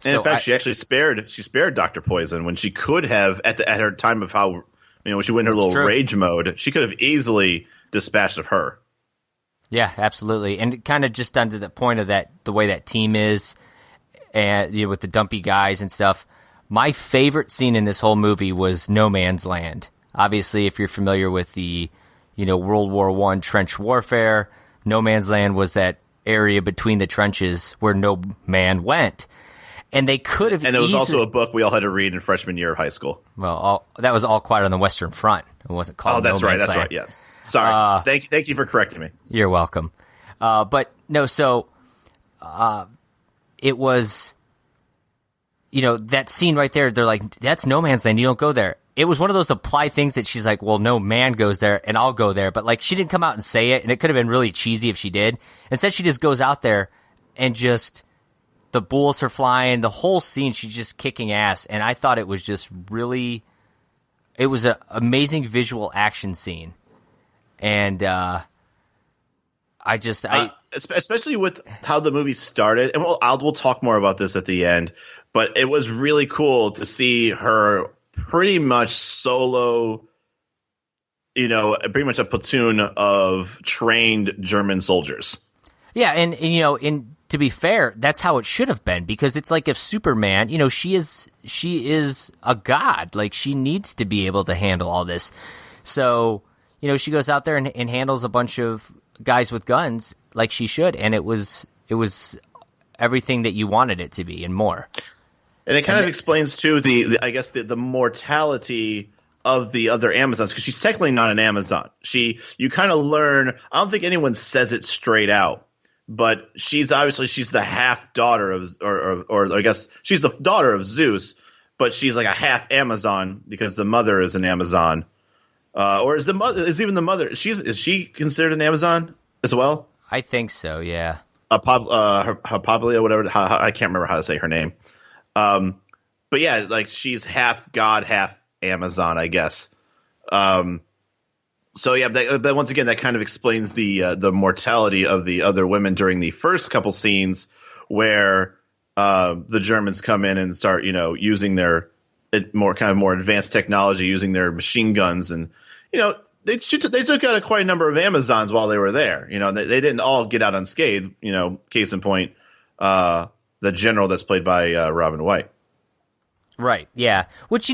And in fact, she actually spared Dr. Poison when she could have at her time of how when she went in her little rage mode, she could have easily dispatched of her. Yeah, absolutely. And kind of just onto the point of that, the way that team is, and with the dumpy guys and stuff. My favorite scene in this whole movie was No Man's Land. Obviously, if you're familiar with the, World War I trench warfare, No Man's Land was that area between the trenches where no man went. And they could have. And it was also a book we all had to read in freshman year of high school. Well, that was All Quiet on the Western Front. It wasn't called. Oh, that's No right. Man's That's Land. right. Yes. Sorry. Thank you for correcting me. You're welcome. But no, so it was, that scene right there. They're like, that's No Man's Land. You don't go there. It was one of those applied things that she's like, well, no man goes there, and I'll go there. But like, she didn't come out and say it, and it could have been really cheesy if she did. Instead, she just goes out there and just. The bullets are flying. The whole scene, she's just kicking ass. And I thought it was just really... It was an amazing visual action scene. And especially with how the movie started. And we'll talk more about this at the end. But it was really cool to see her pretty much solo... pretty much a platoon of trained German soldiers. Yeah, and to be fair, that's how it should have been, because it's like if Superman, she is a god. Like, she needs to be able to handle all this. So, she goes out there and handles a bunch of guys with guns like she should, and it was everything that you wanted it to be and more. And it kind of explains too the mortality of the other Amazons, because she's technically not an Amazon. You kind of learn. I don't think anyone says it straight out. But she's the half daughter of, or I guess she's the daughter of Zeus, but she's like a half Amazon because the mother is an Amazon, or is even the mother? Is she considered an Amazon as well? I think so. Yeah. Hapablia, whatever. I can't remember how to say her name. But yeah, like she's half god, half Amazon, I guess. So yeah, but once again, that kind of explains the mortality of the other women during the first couple scenes where the Germans come in and start, using their more advanced technology, using their machine guns, and they took out quite a number of Amazons while they were there. They didn't all get out unscathed. Case in point, the general that's played by Robin White. Right. Yeah. Which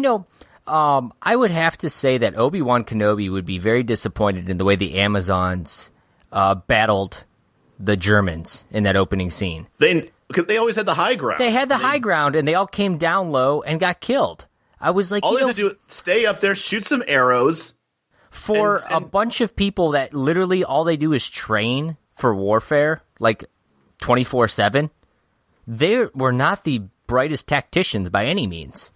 I would have to say that Obi-Wan Kenobi would be very disappointed in the way the Amazons battled the Germans in that opening scene. Because they always had the high ground. They had the high ground, and they all came down low and got killed. I was like, all they had to do is stay up there, shoot some arrows. For a bunch of people that literally all they do is train for warfare, like 24/7, they were not the brightest tacticians by any means.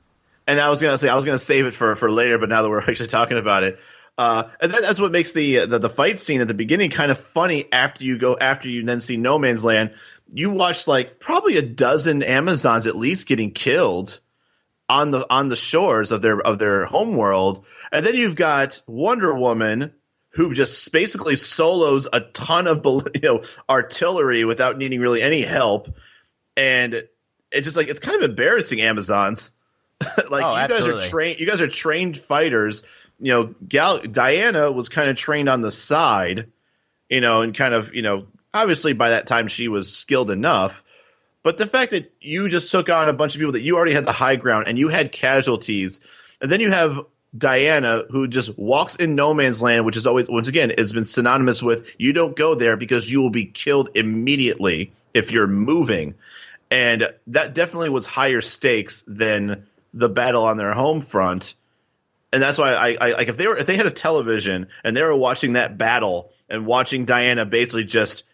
And I was going to save it for later, but now that we're actually talking about it, and that's what makes the fight scene at the beginning kind of funny. After you then see No Man's Land, you watch like probably a dozen Amazons at least getting killed on the shores of their home world, and then you've got Wonder Woman, who just basically solos a ton of artillery without needing really any help, and it's just like it's kind of embarrassing, Amazons. You guys are trained fighters. Diana was kind of trained on the side, and kind of obviously by that time she was skilled enough. But the fact that you just took on a bunch of people that you already had the high ground and you had casualties, and then you have Diana who just walks in no man's land, which is always, once again, has been synonymous with you don't go there because you will be killed immediately if you're moving. And that definitely was higher stakes than the battle on their home front. And that's why I like if they had a television and they were watching that battle and watching Diana basically just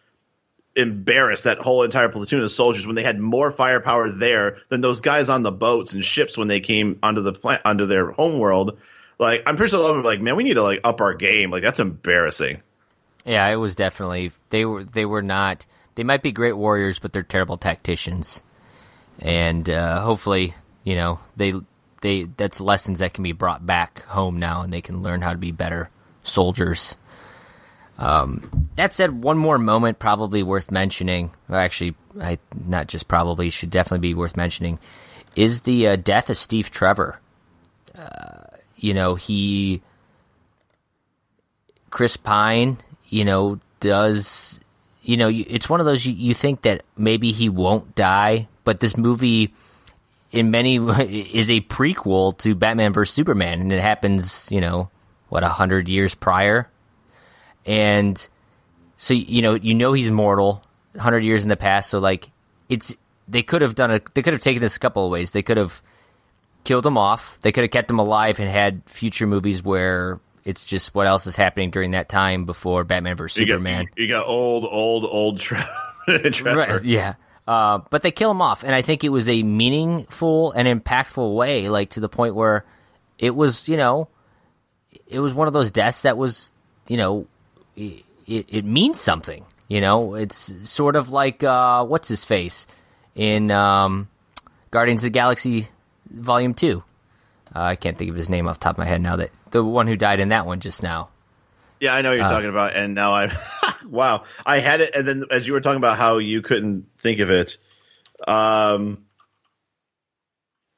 embarrass that whole entire platoon of soldiers when they had more firepower there than those guys on the boats and ships when they came onto their home world. Like, I'm pretty sure they'll be like, man, we need to like up our game. Like, that's embarrassing. Yeah, it was definitely they were not. They might be great warriors, but they're terrible tacticians. And hopefully, they that's lessons that can be brought back home now, and they can learn how to be better soldiers. That said, one more moment probably worth mentioning, or actually, not just probably, should definitely be worth mentioning, is the death of Steve Trevor. Chris Pine, does, it's one of those you think that maybe he won't die, but this movie in many is a prequel to Batman vs. Superman, and it happens, 100 years prior. And so, he's mortal 100 years in the past. So like they could have taken this a couple of ways. They could have killed him off. They could have kept him alive and had future movies where it's just what else is happening during that time before Batman vs. Superman. You got old Trevor. Right, yeah. But they kill him off. And I think it was a meaningful and impactful way, like to the point where it was, it was one of those deaths that was, it means something, It's sort of like what's his face in Guardians of the Galaxy Volume 2. I can't think of his name off the top of my head now. That the one who died in that one just now. Yeah, I know what you're talking about, and now I'm wow. I had it, and then as you were talking about how you couldn't think of it, I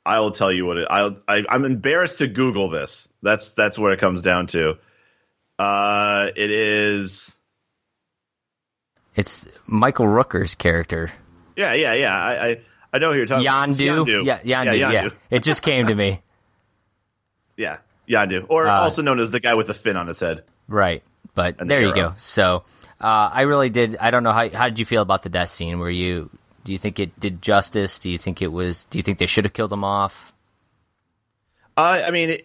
will tell you what it. I'm embarrassed to Google this. That's what it comes down to. It is. It's Michael Rooker's character. Yeah. I know who you're talking about. Yondu. Yeah, Yondu. Yeah, it just came to me. Yeah, Yondu, or also known as the guy with the fin on his head. Right, but there you go. So I really did. I don't know how did you feel about the death scene? Do you think it did justice? Do you think they should have killed him off? I mean,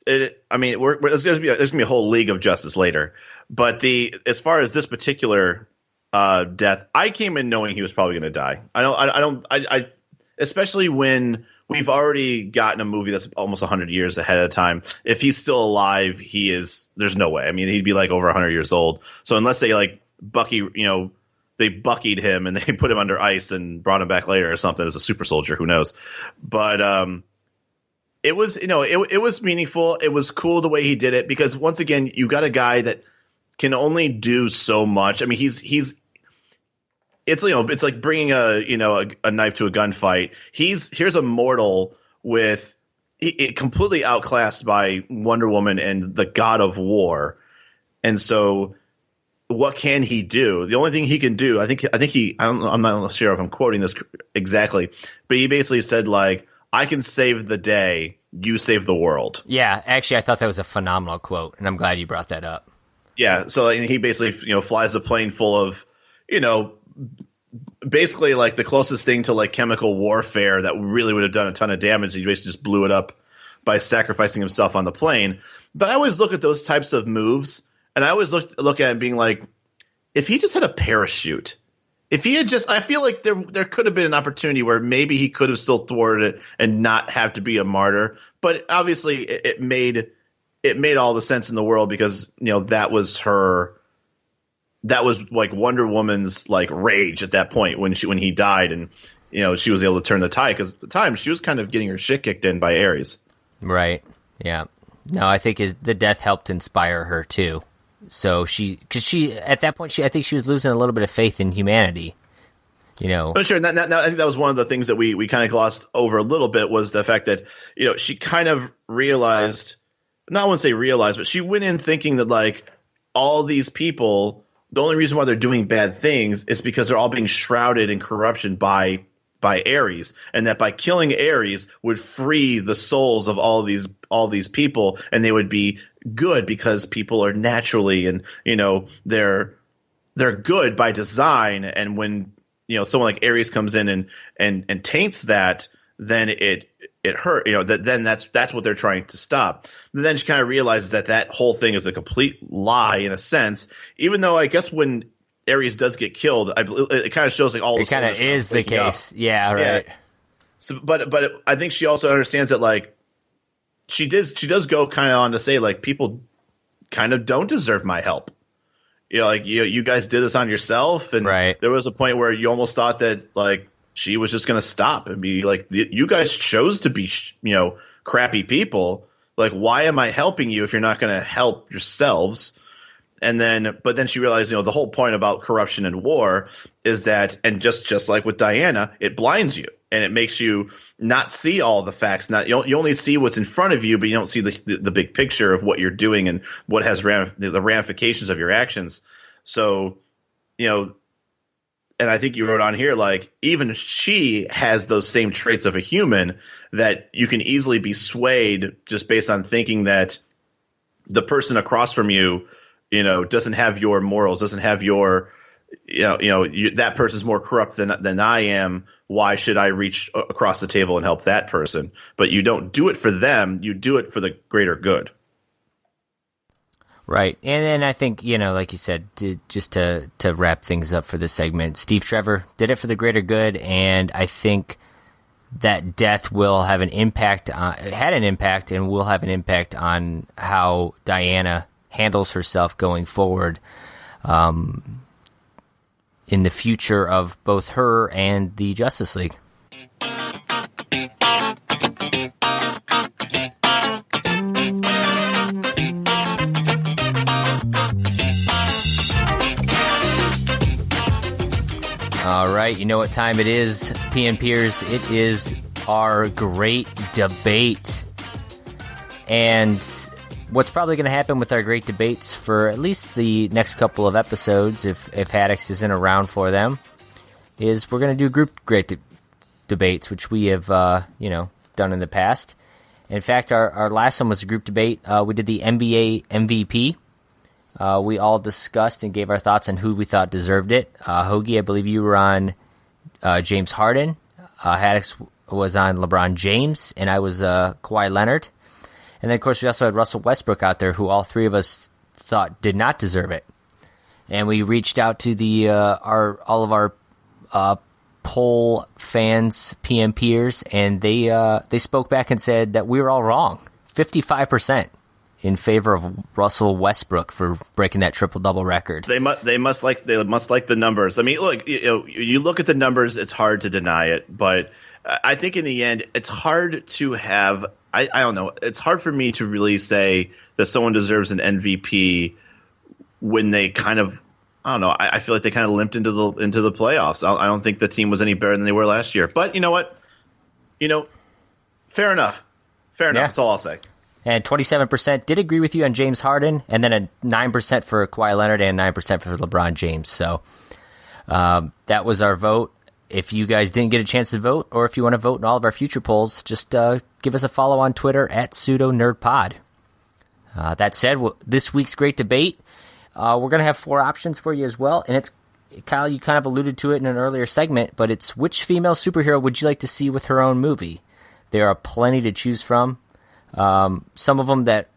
there's gonna be a whole League of Justice later, but as far as this particular death, I came in knowing he was probably going to die. I especially when we've already gotten a movie that's almost 100 years ahead of time. If he's still alive, there's no way. I mean, he'd be like over 100 years old. So unless they like they buckied him and they put him under ice and brought him back later or something as a super soldier, who knows? But it was, it was meaningful. It was cool the way he did it, because once again, you got a guy that can only do so much. I mean, it's like bringing a knife to a gunfight. Here's a mortal with completely outclassed by Wonder Woman and the God of War, and so what can he do? The only thing he can do, I'm not sure if I'm quoting this exactly, but he basically said like, "I can save the day, you save the world." Yeah, actually, I thought that was a phenomenal quote, and I'm glad you brought that up. Yeah, so he basically flies a plane full of basically like the closest thing to like chemical warfare that really would have done a ton of damage. He basically just blew it up by sacrificing himself on the plane. But I always look at those types of moves, and I always look at it being like, if he just had a parachute, if he had just, I feel like there could have been an opportunity where maybe he could have still thwarted it and not have to be a martyr. But obviously it made all the sense in the world, because that was like Wonder Woman's like rage at that point when he died, and she was able to turn the tide, because at the time she was kind of getting her shit kicked in by Ares. Right. Yeah. No, I think the death helped inspire her too. So because at that point, I think she was losing a little bit of faith in humanity. But sure. I think that was one of the things that we kind of glossed over a little bit, was the fact that, she kind of realized, not I wouldn't say realized, but she went in thinking that, like, all these people, the only reason why they're doing bad things is because they're all being shrouded in corruption by Ares, and that by killing Ares would free the souls of all these people, and they would be good because people are naturally, and they're good by design. And when someone like Ares comes in and taints that, then it hurt. Then that's what they're trying to stop. And then she kind of realizes that whole thing is a complete lie in a sense. Even though I guess when Ares does get killed, it kind of shows like all. It kind of is the case. Yeah. Right. Yeah. So, but I think she also understands that, like, she does go kind of on to say, like, people kind of don't deserve my help. You guys did this on yourself, and right. There was a point where you almost thought that, like, she was just going to stop and be like, you guys chose to be, crappy people. Like, why am I helping you if you're not going to help yourselves? But then she realized, the whole point about corruption and war is that, and just like with Diana, it blinds you and it makes you not see all the facts. You only see what's in front of you, but you don't see the big picture of what you're doing and what has the ramifications of your actions. So, and I think you wrote on here, like, even she has those same traits of a human, that you can easily be swayed just based on thinking that the person across from you, doesn't have your morals, doesn't have your, that person's more corrupt than I am. Why should I reach across the table and help that person? But you don't do it for them. You do it for the greater good. Right. And then I think, like you said, just to wrap things up for this segment, Steve Trevor did it for the greater good. And I think that death will have had an impact and will have an impact on how Diana handles herself going forward in the future of both her and the Justice League. All right, you know what time it is, PNPers. It is our great debate. And what's probably going to happen with our great debates for at least the next couple of episodes, if Haddix isn't around for them, is we're going to do group great debates, which we have, done in the past. In fact, our last one was a group debate. We did the NBA MVP. We all discussed and gave our thoughts on who we thought deserved it. Hougie, I believe you were on James Harden. Haddix was on LeBron James, and I was Kawhi Leonard. And then, of course, we also had Russell Westbrook out there, who all three of us thought did not deserve it. And we reached out to all of our poll fans, PM peers, and they spoke back and said that we were all wrong. 55% in favor of Russell Westbrook for breaking that triple-double record. They must like the numbers. I mean, look, you look at the numbers, it's hard to deny it, but I think in the end, it's hard to have. I don't know. It's hard for me to really say that someone deserves an MVP when they kind of, I don't know. I feel like they kind of limped into the playoffs. I don't think the team was any better than they were last year. But you know what? Fair enough. Fair enough. Yeah. That's all I'll say. And 27% did agree with you on James Harden, and then a 9% for Kawhi Leonard and 9% for LeBron James. So that was our vote. If you guys didn't get a chance to vote, or if you want to vote in all of our future polls, just give us a follow on Twitter at pseudonerdpod. That said, this week's great debate, we're going to have 4 options for you as well. And it's, Kyle, you kind of alluded to it in an earlier segment, but it's which female superhero would you like to see with her own movie? There are plenty to choose from. Some of them that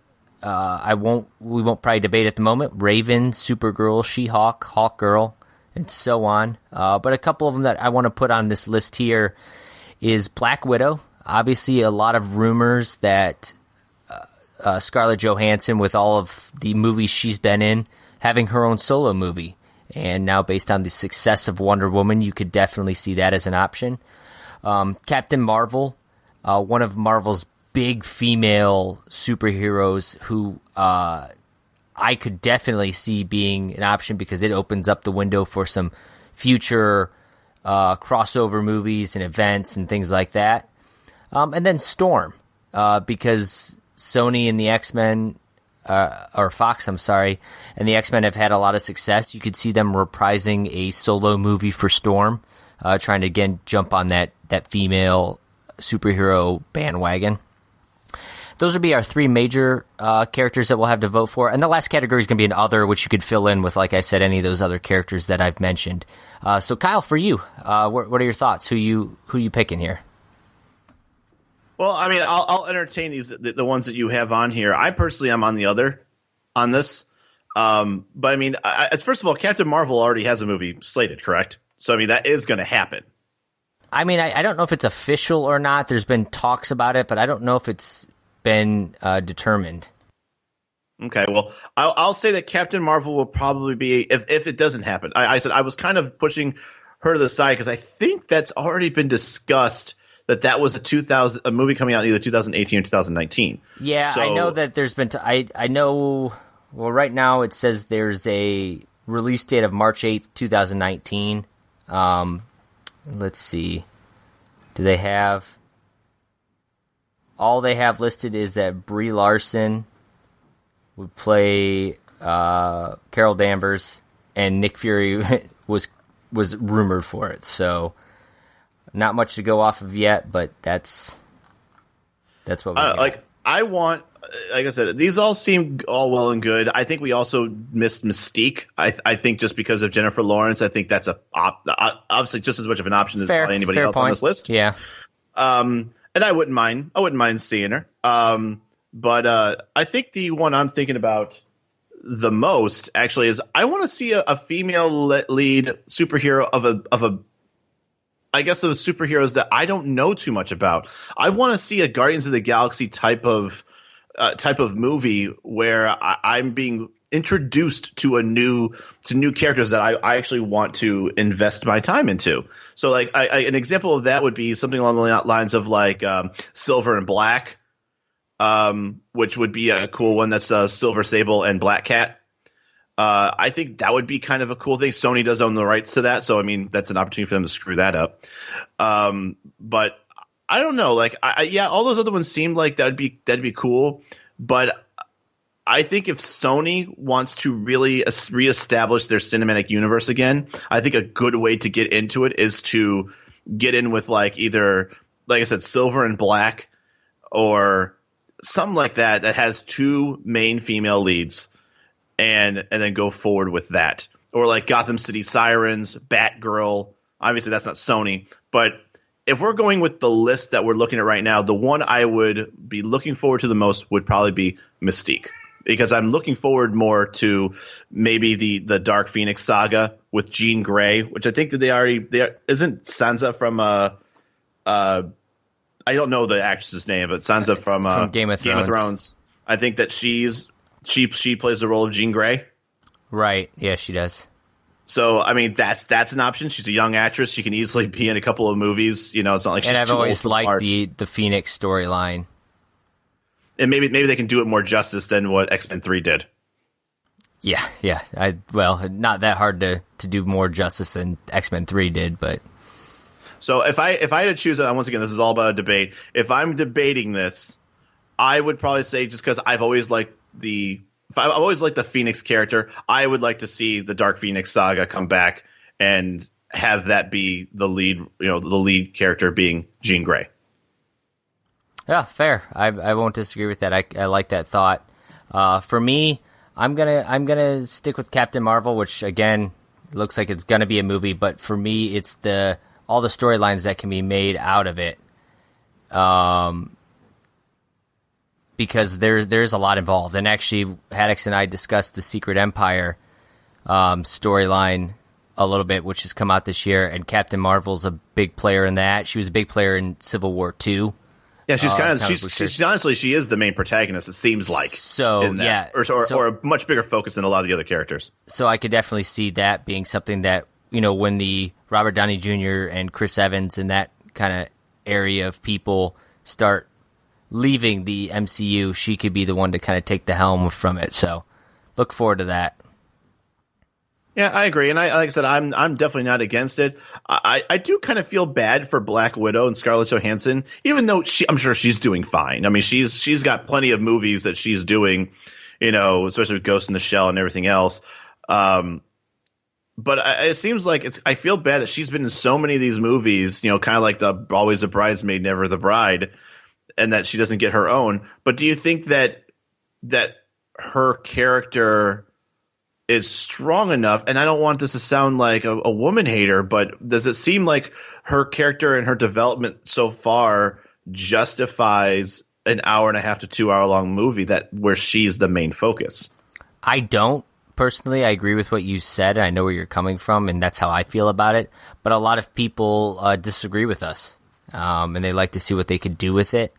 we won't probably debate at the moment: Raven, Supergirl, She-Hulk, Hawkgirl, and so on. But a couple of them that I want to put on this list here is Black Widow. Obviously, a lot of rumors that Scarlett Johansson, with all of the movies she's been in, having her own solo movie. And now, based on the success of Wonder Woman, you could definitely see that as an option. Captain Marvel, one of Marvel's big female superheroes who I could definitely see being an option because it opens up the window for some future crossover movies and events and things like that. And then Storm, because Sony and the X-Men, or Fox, I'm sorry, and the X-Men have had a lot of success. You could see them reprising a solo movie for Storm, trying to, again, jump on that female superhero bandwagon. Those would be our three major characters that we'll have to vote for. And the last category is going to be an other, which you could fill in with, like I said, any of those other characters that I've mentioned. So, Kyle, for you, what are your thoughts? Who you picking here? Well, I mean, I'll entertain the ones that you have on here. I personally am on the other on this. But, I mean, first of all, Captain Marvel already has a movie slated, correct? So, I mean, that is going to happen. I mean, I don't know if it's official or not. There's been talks about it, but I don't know if it's been determined. Okay, well, I'll say that Captain Marvel will probably be, if it doesn't happen. I said I was kind of pushing her to the side because I think that's already been discussed that was a movie coming out in either 2018 or 2019. Yeah, so, I know that there's been, I know, well, right now it says there's a release date of March 8th, 2019. Let's see. Do they have... All they have listed is that Brie Larson would play Carol Danvers, and Nick Fury was rumored for it. So, not much to go off of yet, but that's what we got. Like I said, these all seem all well and good. I think we also missed Mystique. I think just because of Jennifer Lawrence, I think that's obviously just as much of an option as probably anybody else on this list. Yeah. And I wouldn't mind seeing her. But I think the one I'm thinking about the most actually is I want to see a female lead superhero of superheroes that I don't know too much about. I want to see a Guardians of the Galaxy type of movie where I'm being introduced to new characters that I actually want to invest my time into. So like an example of that would be something along the lines of like Silver and Black, which would be a cool one. That's Silver Sable and Black Cat. I think that would be kind of a cool thing. Sony does own the rights to that, so I mean that's an opportunity for them to screw that up. But I don't know. Like all those other ones seemed like that'd be cool, but I think if Sony wants to really reestablish their cinematic universe again, I think a good way to get into it is to get in with like either, like I said, Silver and Black or something like that has two main female leads and then go forward with that. Or like Gotham City Sirens, Batgirl. Obviously that's not Sony, but if we're going with the list that we're looking at right now, the one I would be looking forward to the most would probably be Mystique. Because I'm looking forward more to maybe the Dark Phoenix saga with Jean Grey, which I think that isn't Sansa from I don't know the actress's name, but Sansa from Game of Thrones. I think that she plays the role of Jean Grey. Right. Yeah, she does. So I mean that's an option. She's a young actress. She can easily be in a couple of movies. You know, it's not like she's I've too always old liked the Phoenix storyline. And maybe they can do it more justice than what X-Men 3 did. Yeah. Not that hard to do more justice than X-Men 3 did, but... So if I had to choose, once again, this is all about a debate. If I'm debating this, I would probably say just because I've always liked the Phoenix character, I would like to see the Dark Phoenix saga come back and have that be the lead character being Jean Grey. Yeah, fair. I won't disagree with that. I like that thought. For me, I'm gonna stick with Captain Marvel, which again looks like it's gonna be a movie. But for me, it's all the storylines that can be made out of it, because there's a lot involved. And actually, Haddix and I discussed the Secret Empire storyline a little bit, which has come out this year. And Captain Marvel's a big player in that. She was a big player in Civil War 2. Yeah, she's comic book she's honestly, she is the main protagonist. It seems like so. Yeah, or a much bigger focus than a lot of the other characters. So I could definitely see that being something that, when the Robert Downey Jr. and Chris Evans and that kind of area of people start leaving the MCU, she could be the one to kind of take the helm from it. So look forward to that. Yeah, I agree, and like I said, I'm definitely not against it. I do kind of feel bad for Black Widow and Scarlett Johansson, even though I'm sure she's doing fine. I mean, she's got plenty of movies that she's doing, especially with Ghost in the Shell and everything else. But it seems like I feel bad that she's been in so many of these movies, kind of like the Always a Bridesmaid, Never the Bride, and that she doesn't get her own. But do you think that her character is strong enough, and I don't want this to sound like a woman hater, but does it seem like her character and her development so far justifies an hour and a half to 2 hour long movie where she's the main focus? I don't. Personally, I agree with what you said. I know where you're coming from, and that's how I feel about it. But a lot of people disagree with us, and they like to see what they could do with it.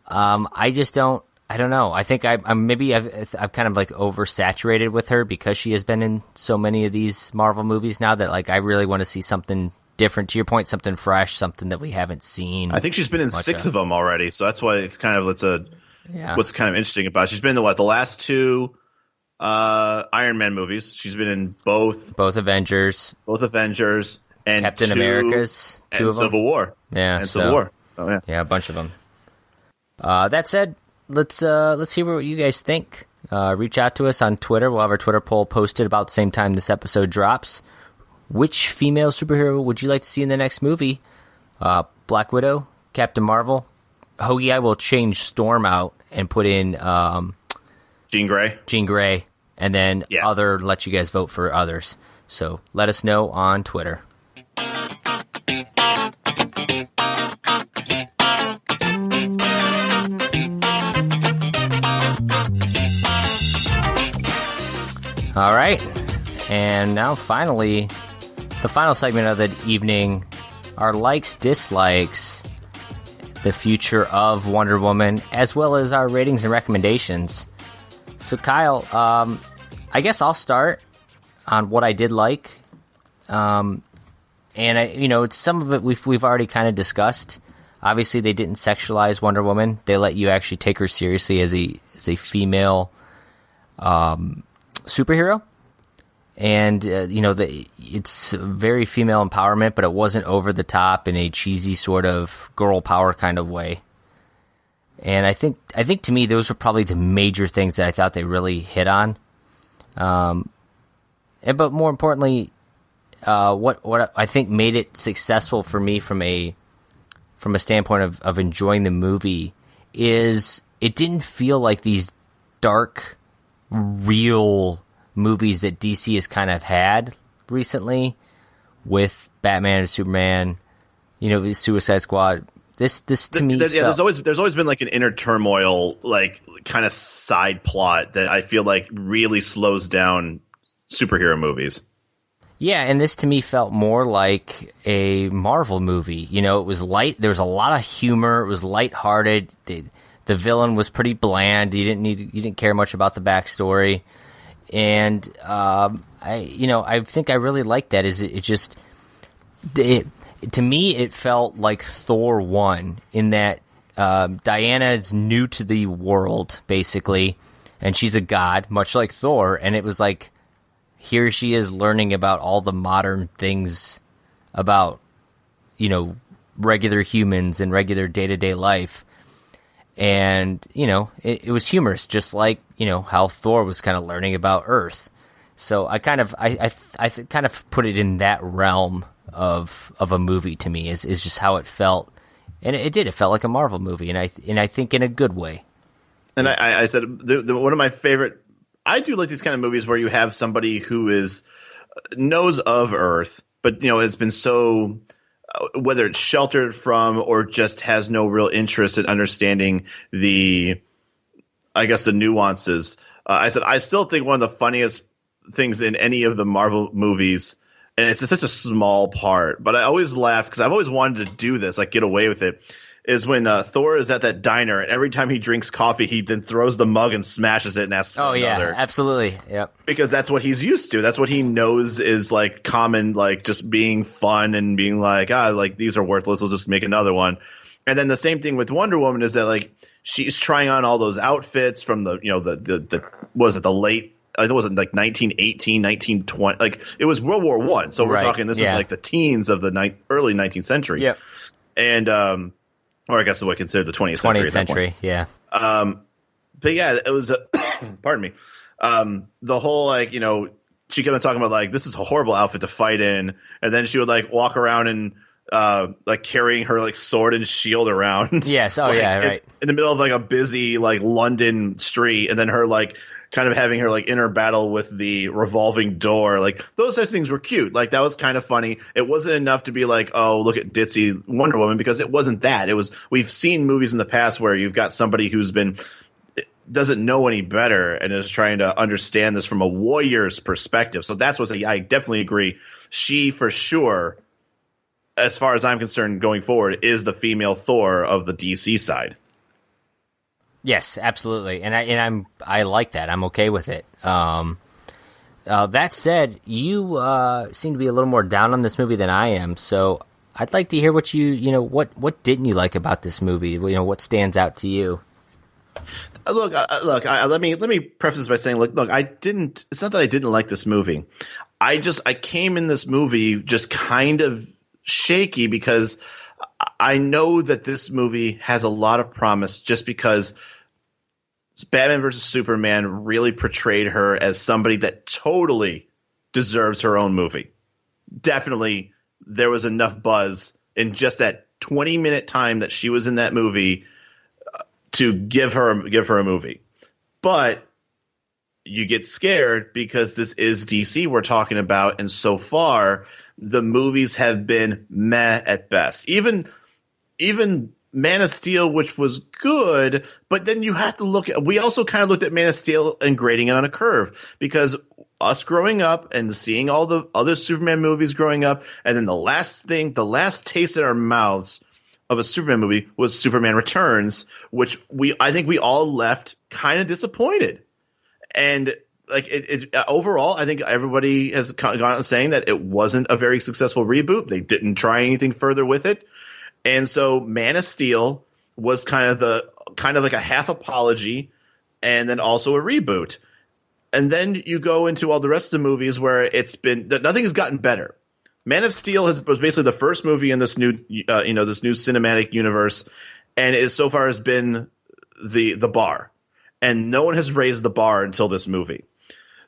I just don't. I don't know. I think I've kind of like oversaturated with her because she has been in so many of these Marvel movies now that like I really want to see something different. To your point, something fresh, something that we haven't seen. I think she's been in 6 of them already, so that's why what's kind of interesting about it. She's been in the last 2 Iron Man movies. She's been in both Avengers, and Captain America's, 2 of them, Civil War, and Civil War. Oh yeah, a bunch of them. That said, let's hear what you guys think. Reach out to us on Twitter. We'll have our Twitter poll posted about the same time this episode drops. Which female superhero would you like to see in the next movie? Black Widow, Captain Marvel. Hoagie, I will change Storm out and put in Jean Grey, and then let you guys vote for others. So let us know on Twitter. All right, and now finally, the final segment of the evening, our likes, dislikes, the future of Wonder Woman, as well as our ratings and recommendations. So Kyle, I guess I'll start on what I did like, and it's some of it we've already kind of discussed. Obviously, they didn't sexualize Wonder Woman; they let you actually take her seriously as a female superhero, and it's very female empowerment, but it wasn't over the top in a cheesy sort of girl power kind of way. And I think to me those were probably the major things that I thought they really hit on. But more importantly, what I think made it successful for me from a standpoint of enjoying the movie is it didn't feel like these dark, real movies that DC has kind of had recently with Batman and Superman, Suicide Squad. This to me, there's always been like an inner turmoil, like kind of side plot that I feel like really slows down superhero movies. Yeah, and this to me felt more like a Marvel movie. It was light. There was a lot of humor. It was lighthearted. The villain was pretty bland. You didn't care much about the backstory, and I think I really liked that. To me, it felt like Thor 1 in that Diana is new to the world, basically, and she's a god, much like Thor, and it was like, here she is learning about all the modern things about, regular humans and regular day-to-day life. And, it was humorous, just like, how Thor was kind of learning about Earth. So I kind of put it in that realm of a movie to me is just how it felt. And it felt like a Marvel movie, and I think in a good way. And I said one of my favorite. I do like these kind of movies where you have somebody who knows of Earth, but has been so whether it's sheltered from or just has no real interest in understanding the nuances. I said I still think one of the funniest things in any of the Marvel movies, and it's such a small part, but I always laugh because I've always wanted to do this, like get away with it, is when Thor is at that diner, and every time he drinks coffee, he then throws the mug and smashes it and asks for another. Absolutely. Yep. Because that's what he's used to. That's what he knows is like common, like just being fun and being like, like these are worthless. We'll just make another one. And then the same thing with Wonder Woman is that like she's trying on all those outfits from the late, it wasn't like 1918, 1920, like it was World War I. So we're talking, this is like the teens of the early 19th century. Yep. And, or I guess what considered the 20th century. 20th century, yeah. But yeah, it was, pardon me. The whole, like, you know, she kept on talking about, like, this is a horrible outfit to fight in. And then she would, like, walk around and, like, carrying her, like, sword and shield around. Yes, like, right. In the middle of, like, a busy, like, London street. And then her, like, kind of having her, like, inner battle with the revolving door. Like, those types of things were cute. Like, that was kind of funny. It wasn't enough to be like, oh, look at ditzy Wonder Woman, because it wasn't that. It was, we've seen movies in the past where you've got somebody who's doesn't know any better and is trying to understand this from a warrior's perspective. So that's what I definitely agree. She, for sure, as far as I'm concerned going forward, is the female Thor of the DC side. Yes, absolutely, and I like that. I'm okay with it. That said, you seem to be a little more down on this movie than I am. So I'd like to hear what what didn't you like about this movie? You know, what stands out to you? Look. Let me preface this by saying, look. I didn't. It's not that I didn't like this movie. I came in this movie just kind of shaky because I know that this movie has a lot of promise just because Batman vs. Superman really portrayed her as somebody that totally deserves her own movie. Definitely, there was enough buzz in just that 20-minute time that she was in that movie to give her a movie. But you get scared because this is DC we're talking about, and so far the movies have been meh at best. Even Man of Steel, which was good, but then you have to look at – we also kind of looked at Man of Steel and grading it on a curve because us growing up and seeing all the other Superman movies growing up, and then the last taste in our mouths of a Superman movie was Superman Returns, which I think we all left kind of disappointed. And like overall, I think everybody has gone out saying that it wasn't a very successful reboot. They didn't try anything further with it. And so Man of Steel was kind of like a half apology and then also a reboot. And then you go into all the rest of the movies where nothing has gotten better. Man of Steel was basically the first movie in this new this new cinematic universe, and it so far has been the bar. And no one has raised the bar until this movie.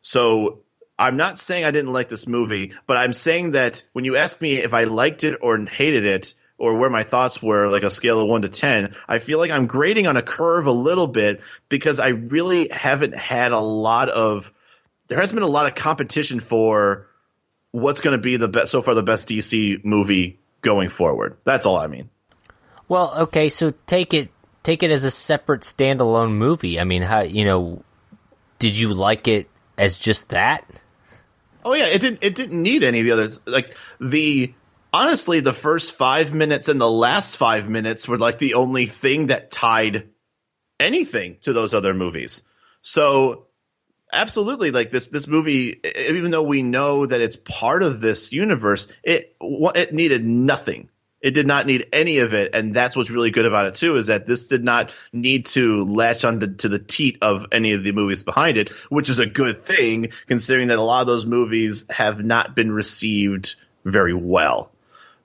So I'm not saying I didn't like this movie, but I'm saying that when you ask me if I liked it or hated it, or where my thoughts were, like a scale of 1 to 10, I feel like I'm grading on a curve a little bit because I really haven't had there hasn't been a lot of competition for what's going to be the best DC movie going forward. That's all I mean. Well, okay, so take it as a separate standalone movie. I mean, how, did you like it as just that? Oh yeah, it didn't need any of the others. Like honestly, the first 5 minutes and the last 5 minutes were like the only thing that tied anything to those other movies. So absolutely, like this movie, even though we know that it's part of this universe, it needed nothing. It did not need any of it, and that's what's really good about it too, is that this did not need to latch on to the teat of any of the movies behind it, which is a good thing considering that a lot of those movies have not been received very well.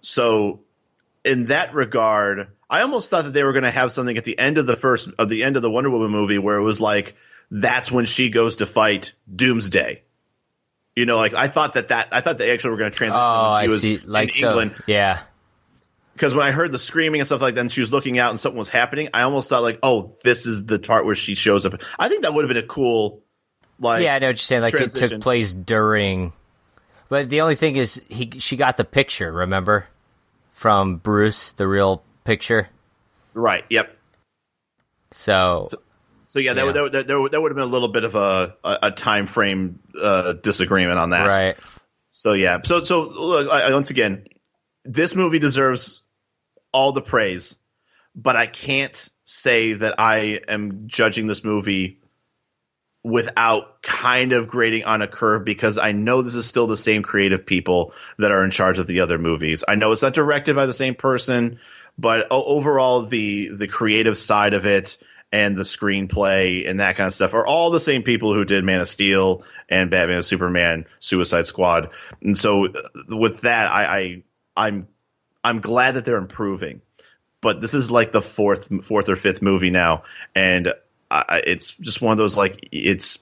So in that regard, I almost thought that they were going to have something at the end of the Wonder Woman movie where it was like, that's when she goes to fight Doomsday. Like I thought they actually were going to transition when she was in England. Yeah. Because when I heard the screaming and stuff like that, and she was looking out and something was happening, I almost thought like, oh, this is the part where she shows up. I think that would have been a cool, like, yeah, I know what you're saying. Like transition. It took place during, but the only thing is she got the picture. Remember, from Bruce, the real picture. Right. Yep. So yeah, there would have been a little bit of a time frame disagreement on that. Right. So yeah. So look, once again, this movie deserves all the praise, but I can't say that I am judging this movie without kind of grading on a curve, because I know this is still the same creative people that are in charge of the other movies. I know it's not directed by the same person, but overall the creative side of it and the screenplay and that kind of stuff are all the same people who did Man of Steel and Batman and Superman, Suicide Squad. And so with that, I'm glad that they're improving. But this is like the fourth or fifth movie now, and it's just one of those, like, it's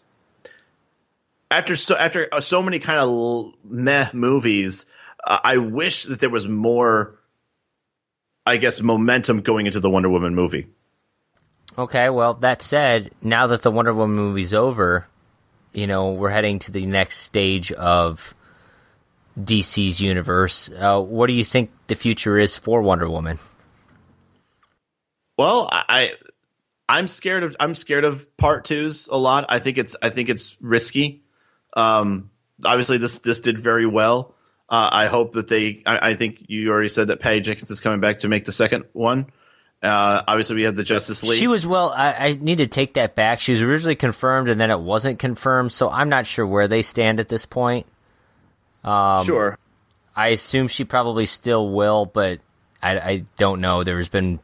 after so many kind of meh movies. I wish that there was more, I guess, momentum going into the Wonder Woman movie. Okay, well, that said, now that the Wonder Woman movie's over, we're heading to the next stage of DC's universe. What do you think the future is for Wonder Woman? Well, I'm scared of part twos a lot. I think it's risky. Obviously this did very well. I hope that I think you already said that Patty Jenkins is coming back to make the second one. Obviously we have the Justice League. She was, I need to take that back. She was originally confirmed and then it wasn't confirmed, so I'm not sure where they stand at this point. Sure. I assume she probably still will, but I don't know. There's been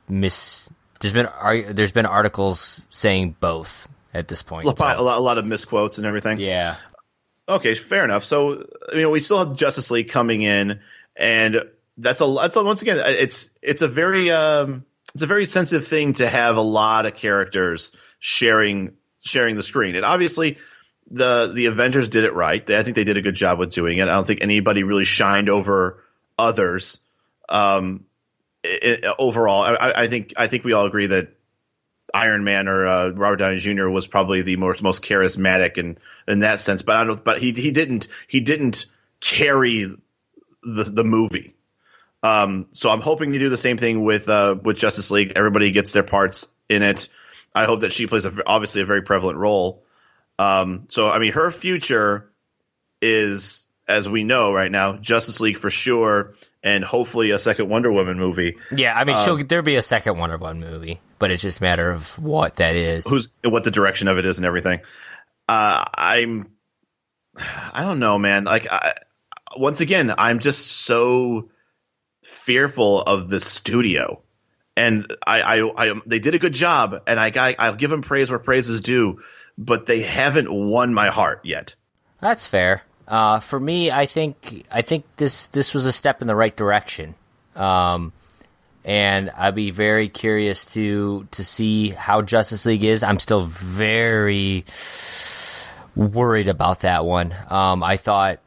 articles saying both at this point. A lot of misquotes and everything. Yeah. Okay, fair enough. So, we still have Justice League coming in, and that's once again, it's a very sensitive thing to have a lot of characters sharing the screen. And obviously the Avengers did it right. I think they did a good job with doing it. I don't think anybody really shined over others. Overall, I think we all agree that Iron Man or Robert Downey Jr. was probably the most charismatic in that sense. But he didn't carry the movie. So I'm hoping to do the same thing with Justice League. Everybody gets their parts in it. I hope that she plays obviously a very prevalent role. So her future is, as we know right now, Justice League for sure. And hopefully a second Wonder Woman movie. Yeah, there'll be a second Wonder Woman movie, but it's just a matter of what that is. What the direction of it is and everything. I don't know, man. Like, once again, I'm just so fearful of the studio. And they did a good job, and I'll give them praise where praise is due, but they haven't won my heart yet. That's fair. For me, I think this was a step in the right direction, and I'd be very curious to see how Justice League is. I'm still very worried about that one. I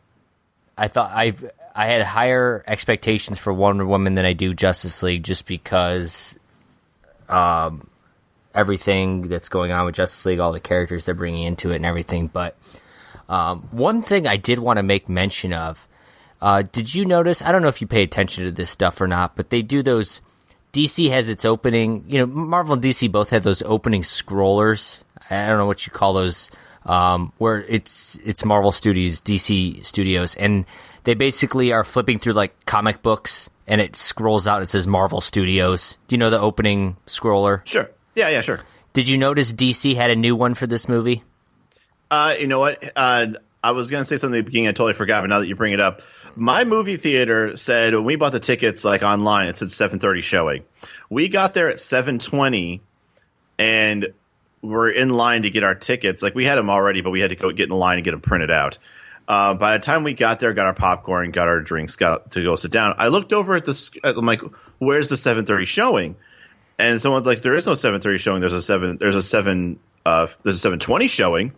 had higher expectations for Wonder Woman than I do Justice League, just because everything that's going on with Justice League, all the characters they're bringing into it, and everything, but. One thing I did want to make mention of, did you notice, I don't know if you pay attention to this stuff or not, but they do those, DC has its opening, Marvel and DC both had those opening scrollers. I don't know what you call those, where it's Marvel Studios, DC Studios, and they basically are flipping through like comic books and it scrolls out and it says Marvel Studios. Do you know the opening scroller? Sure. Yeah, sure. Did you notice DC had a new one for this movie? You know what? I was going to say something at the beginning. I totally forgot, but now that you bring it up, my movie theater said when we bought the tickets, like online, it said 7:30 showing. We got there at 7:20, and we're in line to get our tickets. Like, we had them already, but we had to go get in the line and get them printed out. By the time we got there, got our popcorn, got our drinks, got to go sit down, I looked over at this. I'm like, "Where's the 7:30 showing?" And someone's like, "There is no 7:30 showing. There's a 7:20 showing."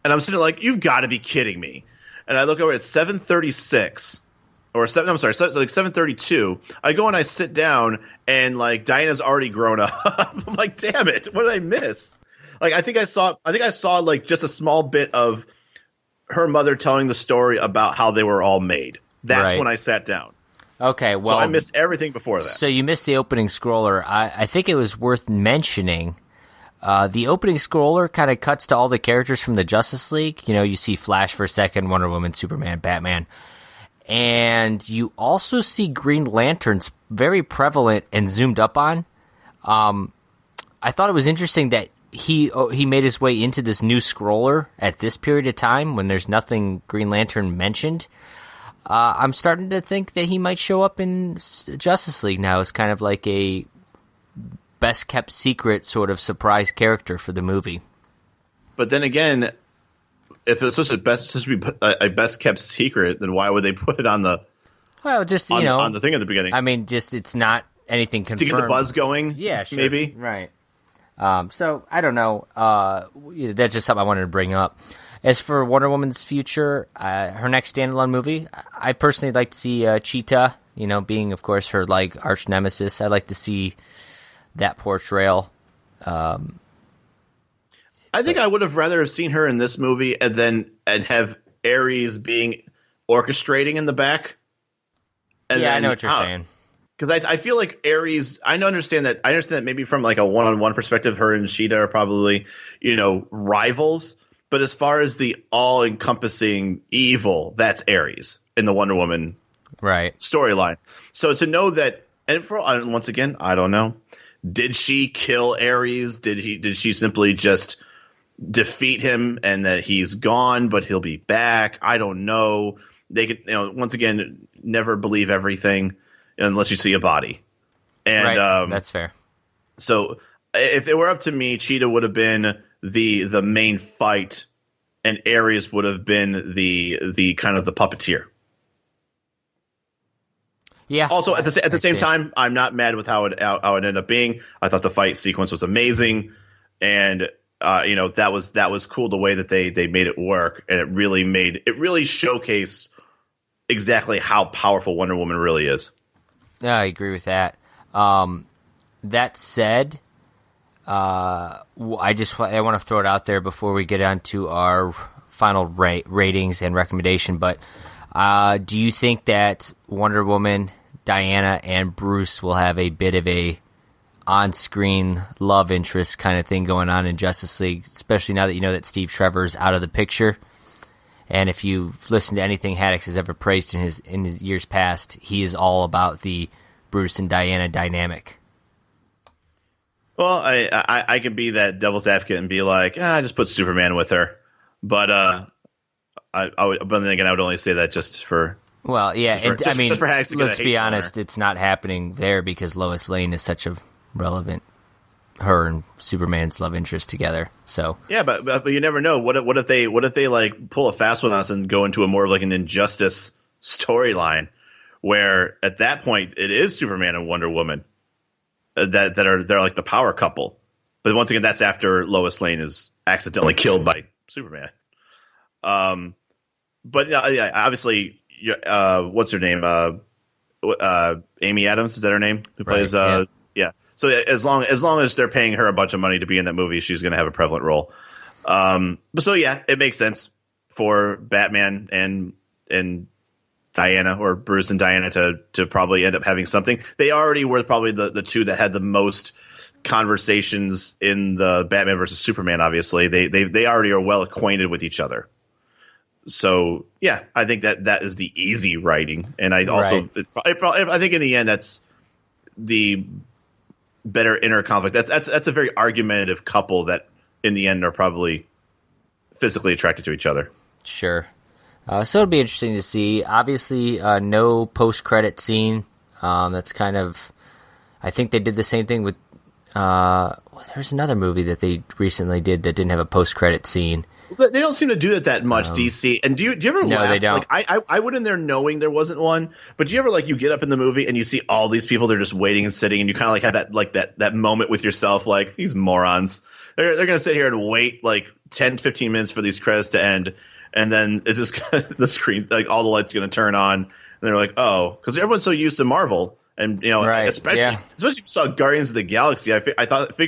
And I'm sitting there like, you've got to be kidding me. And I look over at 7:36 or 7:32. I go and I sit down, and like Diana's already grown up. I'm like, damn it, what did I miss? Like, I think I saw like just a small bit of her mother telling the story about how they were all made. That's right. When I sat down. Okay, well, so I missed everything before that. So you missed the opening scroller. I think it was worth mentioning. The opening scroller kind of cuts to all the characters from the Justice League. You see Flash for a second, Wonder Woman, Superman, Batman. And you also see Green Lanterns very prevalent and zoomed up on. I thought it was interesting that he made his way into this new scroller at this period of time when there's nothing Green Lantern mentioned. I'm starting to think that he might show up in Justice League now as kind of like a best kept secret sort of surprise character for the movie. But then again, if it's supposed to be a best kept secret, then why would they put it on the on the thing at the beginning? I mean, just it's not anything confirmed to get the buzz going. Yeah, sure. Maybe right. So I don't know. That's just something I wanted to bring up. As for Wonder Woman's future, her next standalone movie, I personally like to see Cheetah. Being of course her like arch nemesis. I like to see that portrayal. I think I would have rather have seen her in this movie and have Ares being orchestrating in the back. I know what you're saying. Because I feel like Ares, I understand that maybe from like a one-on-one perspective, her and Cheetah are probably, rivals. But as far as the all-encompassing evil, that's Ares in the Wonder Woman storyline. So to know that, and once again, I don't know. Did she kill Ares? Did she simply just defeat him and that he's gone, but he'll be back? I don't know. They could, once again, never believe everything unless you see a body. And that's fair. So if it were up to me, Cheetah would have been the main fight, and Ares would have been the kind of the puppeteer. Yeah. Also, at the same time, I'm not mad with how it ended up being. I thought the fight sequence was amazing, and that was cool the way that they made it work, and it really showcased exactly how powerful Wonder Woman really is. Yeah, I agree with that. That said, I want to throw it out there before we get on to our final ratings and recommendation. But do you think that Wonder Woman, Diana, and Bruce will have a bit of a on-screen love interest kind of thing going on in Justice League, especially now that you know that Steve Trevor's out of the picture? And if you've listened to anything Haddix has ever praised in his years past, he is all about the Bruce and Diana dynamic. Well, I could be that devil's advocate and be like, I just put Superman with her, but but then again, I would only say that just for. Well, yeah, just for Haddix to let's be honest, it's not happening there because Lois Lane is such a relevant. Her and Superman's love interest together. So yeah, but you never know. What if they like pull a fast one on us and go into a more of like an Injustice storyline, where at that point it is Superman and Wonder Woman they're like the power couple. But once again, that's after Lois Lane is accidentally killed by Superman. But yeah, obviously, what's her name? Amy Adams, is that her name? Who plays? Yeah. So as long as they're paying her a bunch of money to be in that movie, she's going to have a prevalent role. But so yeah, it makes sense for Batman and Diana, or Bruce and Diana, to probably end up having something. They already were probably the two that had the most conversations in the Batman versus Superman. Obviously, they already are well acquainted with each other. So yeah, I think that is the easy writing, and I also I think in the end that's the better inner conflict. That's a very argumentative couple that in the end are probably physically attracted to each other. Sure. So it'll be interesting to see. Obviously, no post-credit scene. That's kind of, I think they did the same thing with, there's another movie that they recently did that didn't have a post-credit scene. They don't seem to do that much, DC. And do you ever laugh? No, they don't. Like, I went in there knowing there wasn't one, but do you ever, like, you get up in the movie and you see all these people, they're just waiting and sitting, and you kind of like have that moment with yourself, like, these morons. They're going to sit here and wait like 10, 15 minutes for these credits to end, and then it's just the screen, like, all the lights going to turn on, and they're like, oh, because everyone's so used to Marvel. And especially if you saw Guardians of the Galaxy, I thought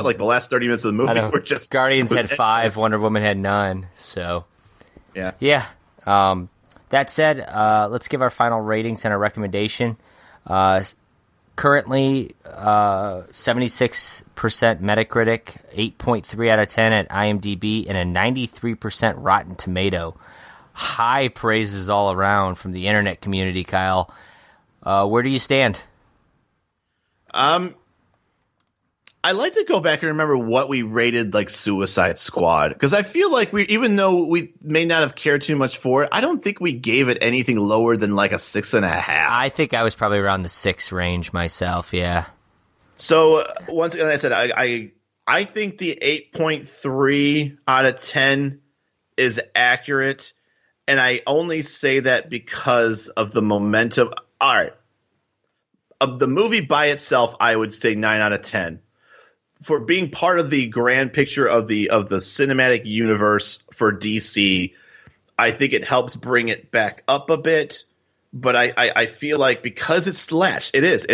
like the last 30 minutes of the movie were just Guardians had 5, Wonder Woman had 9. So yeah. That said, let's give our final ratings and our recommendation. Currently, 76% Metacritic, 8.3 out of 10 at IMDb, and a 93% Rotten Tomato. High praises all around from the internet community, Kyle. Where do you stand? I like to go back and remember what we rated like Suicide Squad, because I feel like even though we may not have cared too much for it, I don't think we gave it anything lower than like a 6.5. I think I was probably around the 6 range myself. Yeah. So once again, I said I think the 8.3 out of 10 is accurate, and I only say that because of the momentum. All right, of the movie by itself, I would say 9 out of 10. For being part of the grand picture of the cinematic universe for DC, I think it helps bring it back up a bit. But I feel like because it's latched, it is.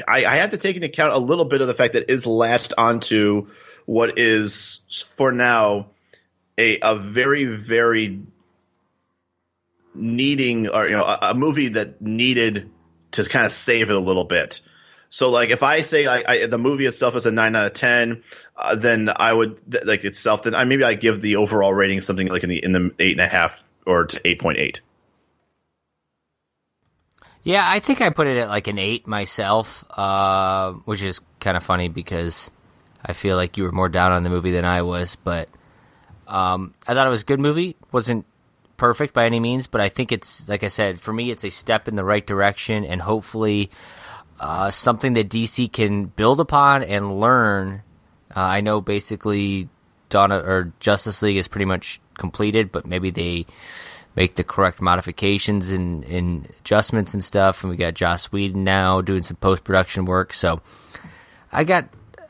I have to take into account a little bit of the fact that it is latched onto what is for now a very, very needing, or a movie that needed to kind of save it a little bit. So, like, if I say the movie itself is a 9 out of 10, then I would like itself. Then maybe I give the overall rating something like in the 8.5 or to 8.8. Yeah, I think I put it at like an 8 myself, which is kind of funny because I feel like you were more down on the movie than I was. But I thought it was a good movie. Wasn't perfect by any means, but I think it's, like I said, for me, it's a step in the right direction, and hopefully something that DC can build upon and learn. I know basically Justice League is pretty much completed, but maybe they make the correct modifications and adjustments and stuff. And we got Joss Whedon now doing some post-production work. So I'm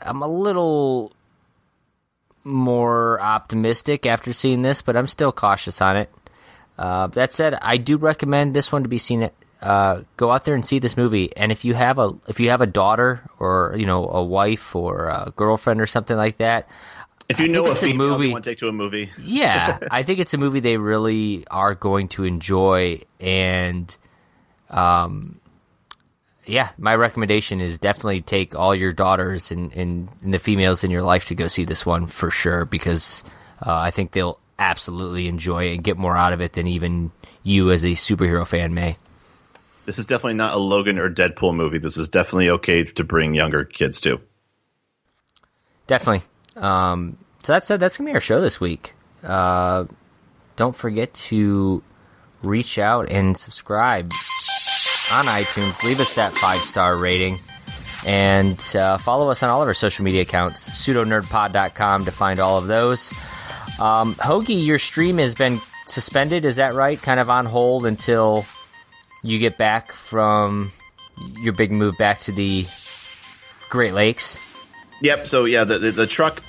a little more optimistic after seeing this, but I'm still cautious on it. That said, I do recommend this one to be seen. Go out there and see this movie. And if you have a daughter or a wife or a girlfriend or something like that, if you know a female you want to take to a movie, yeah, I think it's a movie they really are going to enjoy. And yeah, my recommendation is definitely take all your daughters and the females in your life to go see this one for sure, because I think they'll absolutely enjoy it and get more out of it than even you as a superhero fan may. This is definitely not a Logan or Deadpool movie. This is definitely okay to bring younger kids to. Definitely. So that said, that's going to be our show this week. Don't forget to reach out and subscribe on iTunes. Leave us that 5-star rating. And follow us on all of our social media accounts, pseudonerdpod.com to find all of those. Hoagie, your stream has been suspended, is that right? Kind of on hold until you get back from your big move back to the Great Lakes? Yep, so yeah, the truck,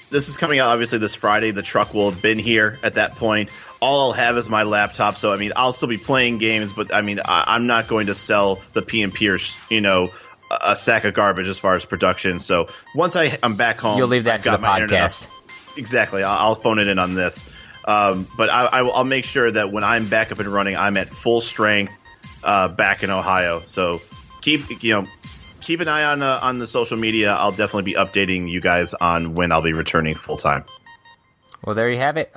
this is coming out obviously this Friday. The truck will have been here at that point. All I'll have is my laptop, so I mean, I'll still be playing games, but I mean, I'm not going to sell the PMP, a sack of garbage as far as production. So once I'm back home, you'll leave that to the podcast. Exactly, I'll phone it in on this. But I'll make sure that when I'm back up and running, I'm at full strength back in Ohio. So keep an eye on the social media. I'll definitely be updating you guys on when I'll be returning full time. Well, there you have it.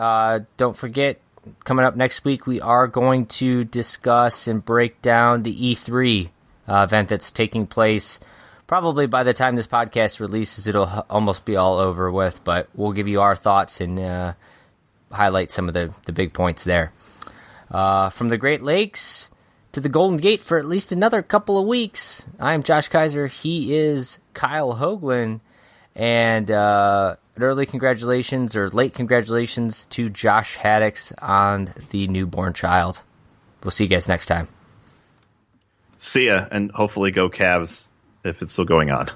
Don't forget, coming up next week, we are going to discuss and break down the E3 event that's taking place. Probably by the time this podcast releases, it'll almost be all over with, but we'll give you our thoughts and highlight some of the big points there. From the Great Lakes to the Golden Gate for at least another couple of weeks, I'm Josh Kiser. He is Kyle Hoagland. And an early congratulations or late congratulations to Josh Haddix on the newborn child. We'll see you guys next time. See ya, and hopefully go Cavs if it's still going on.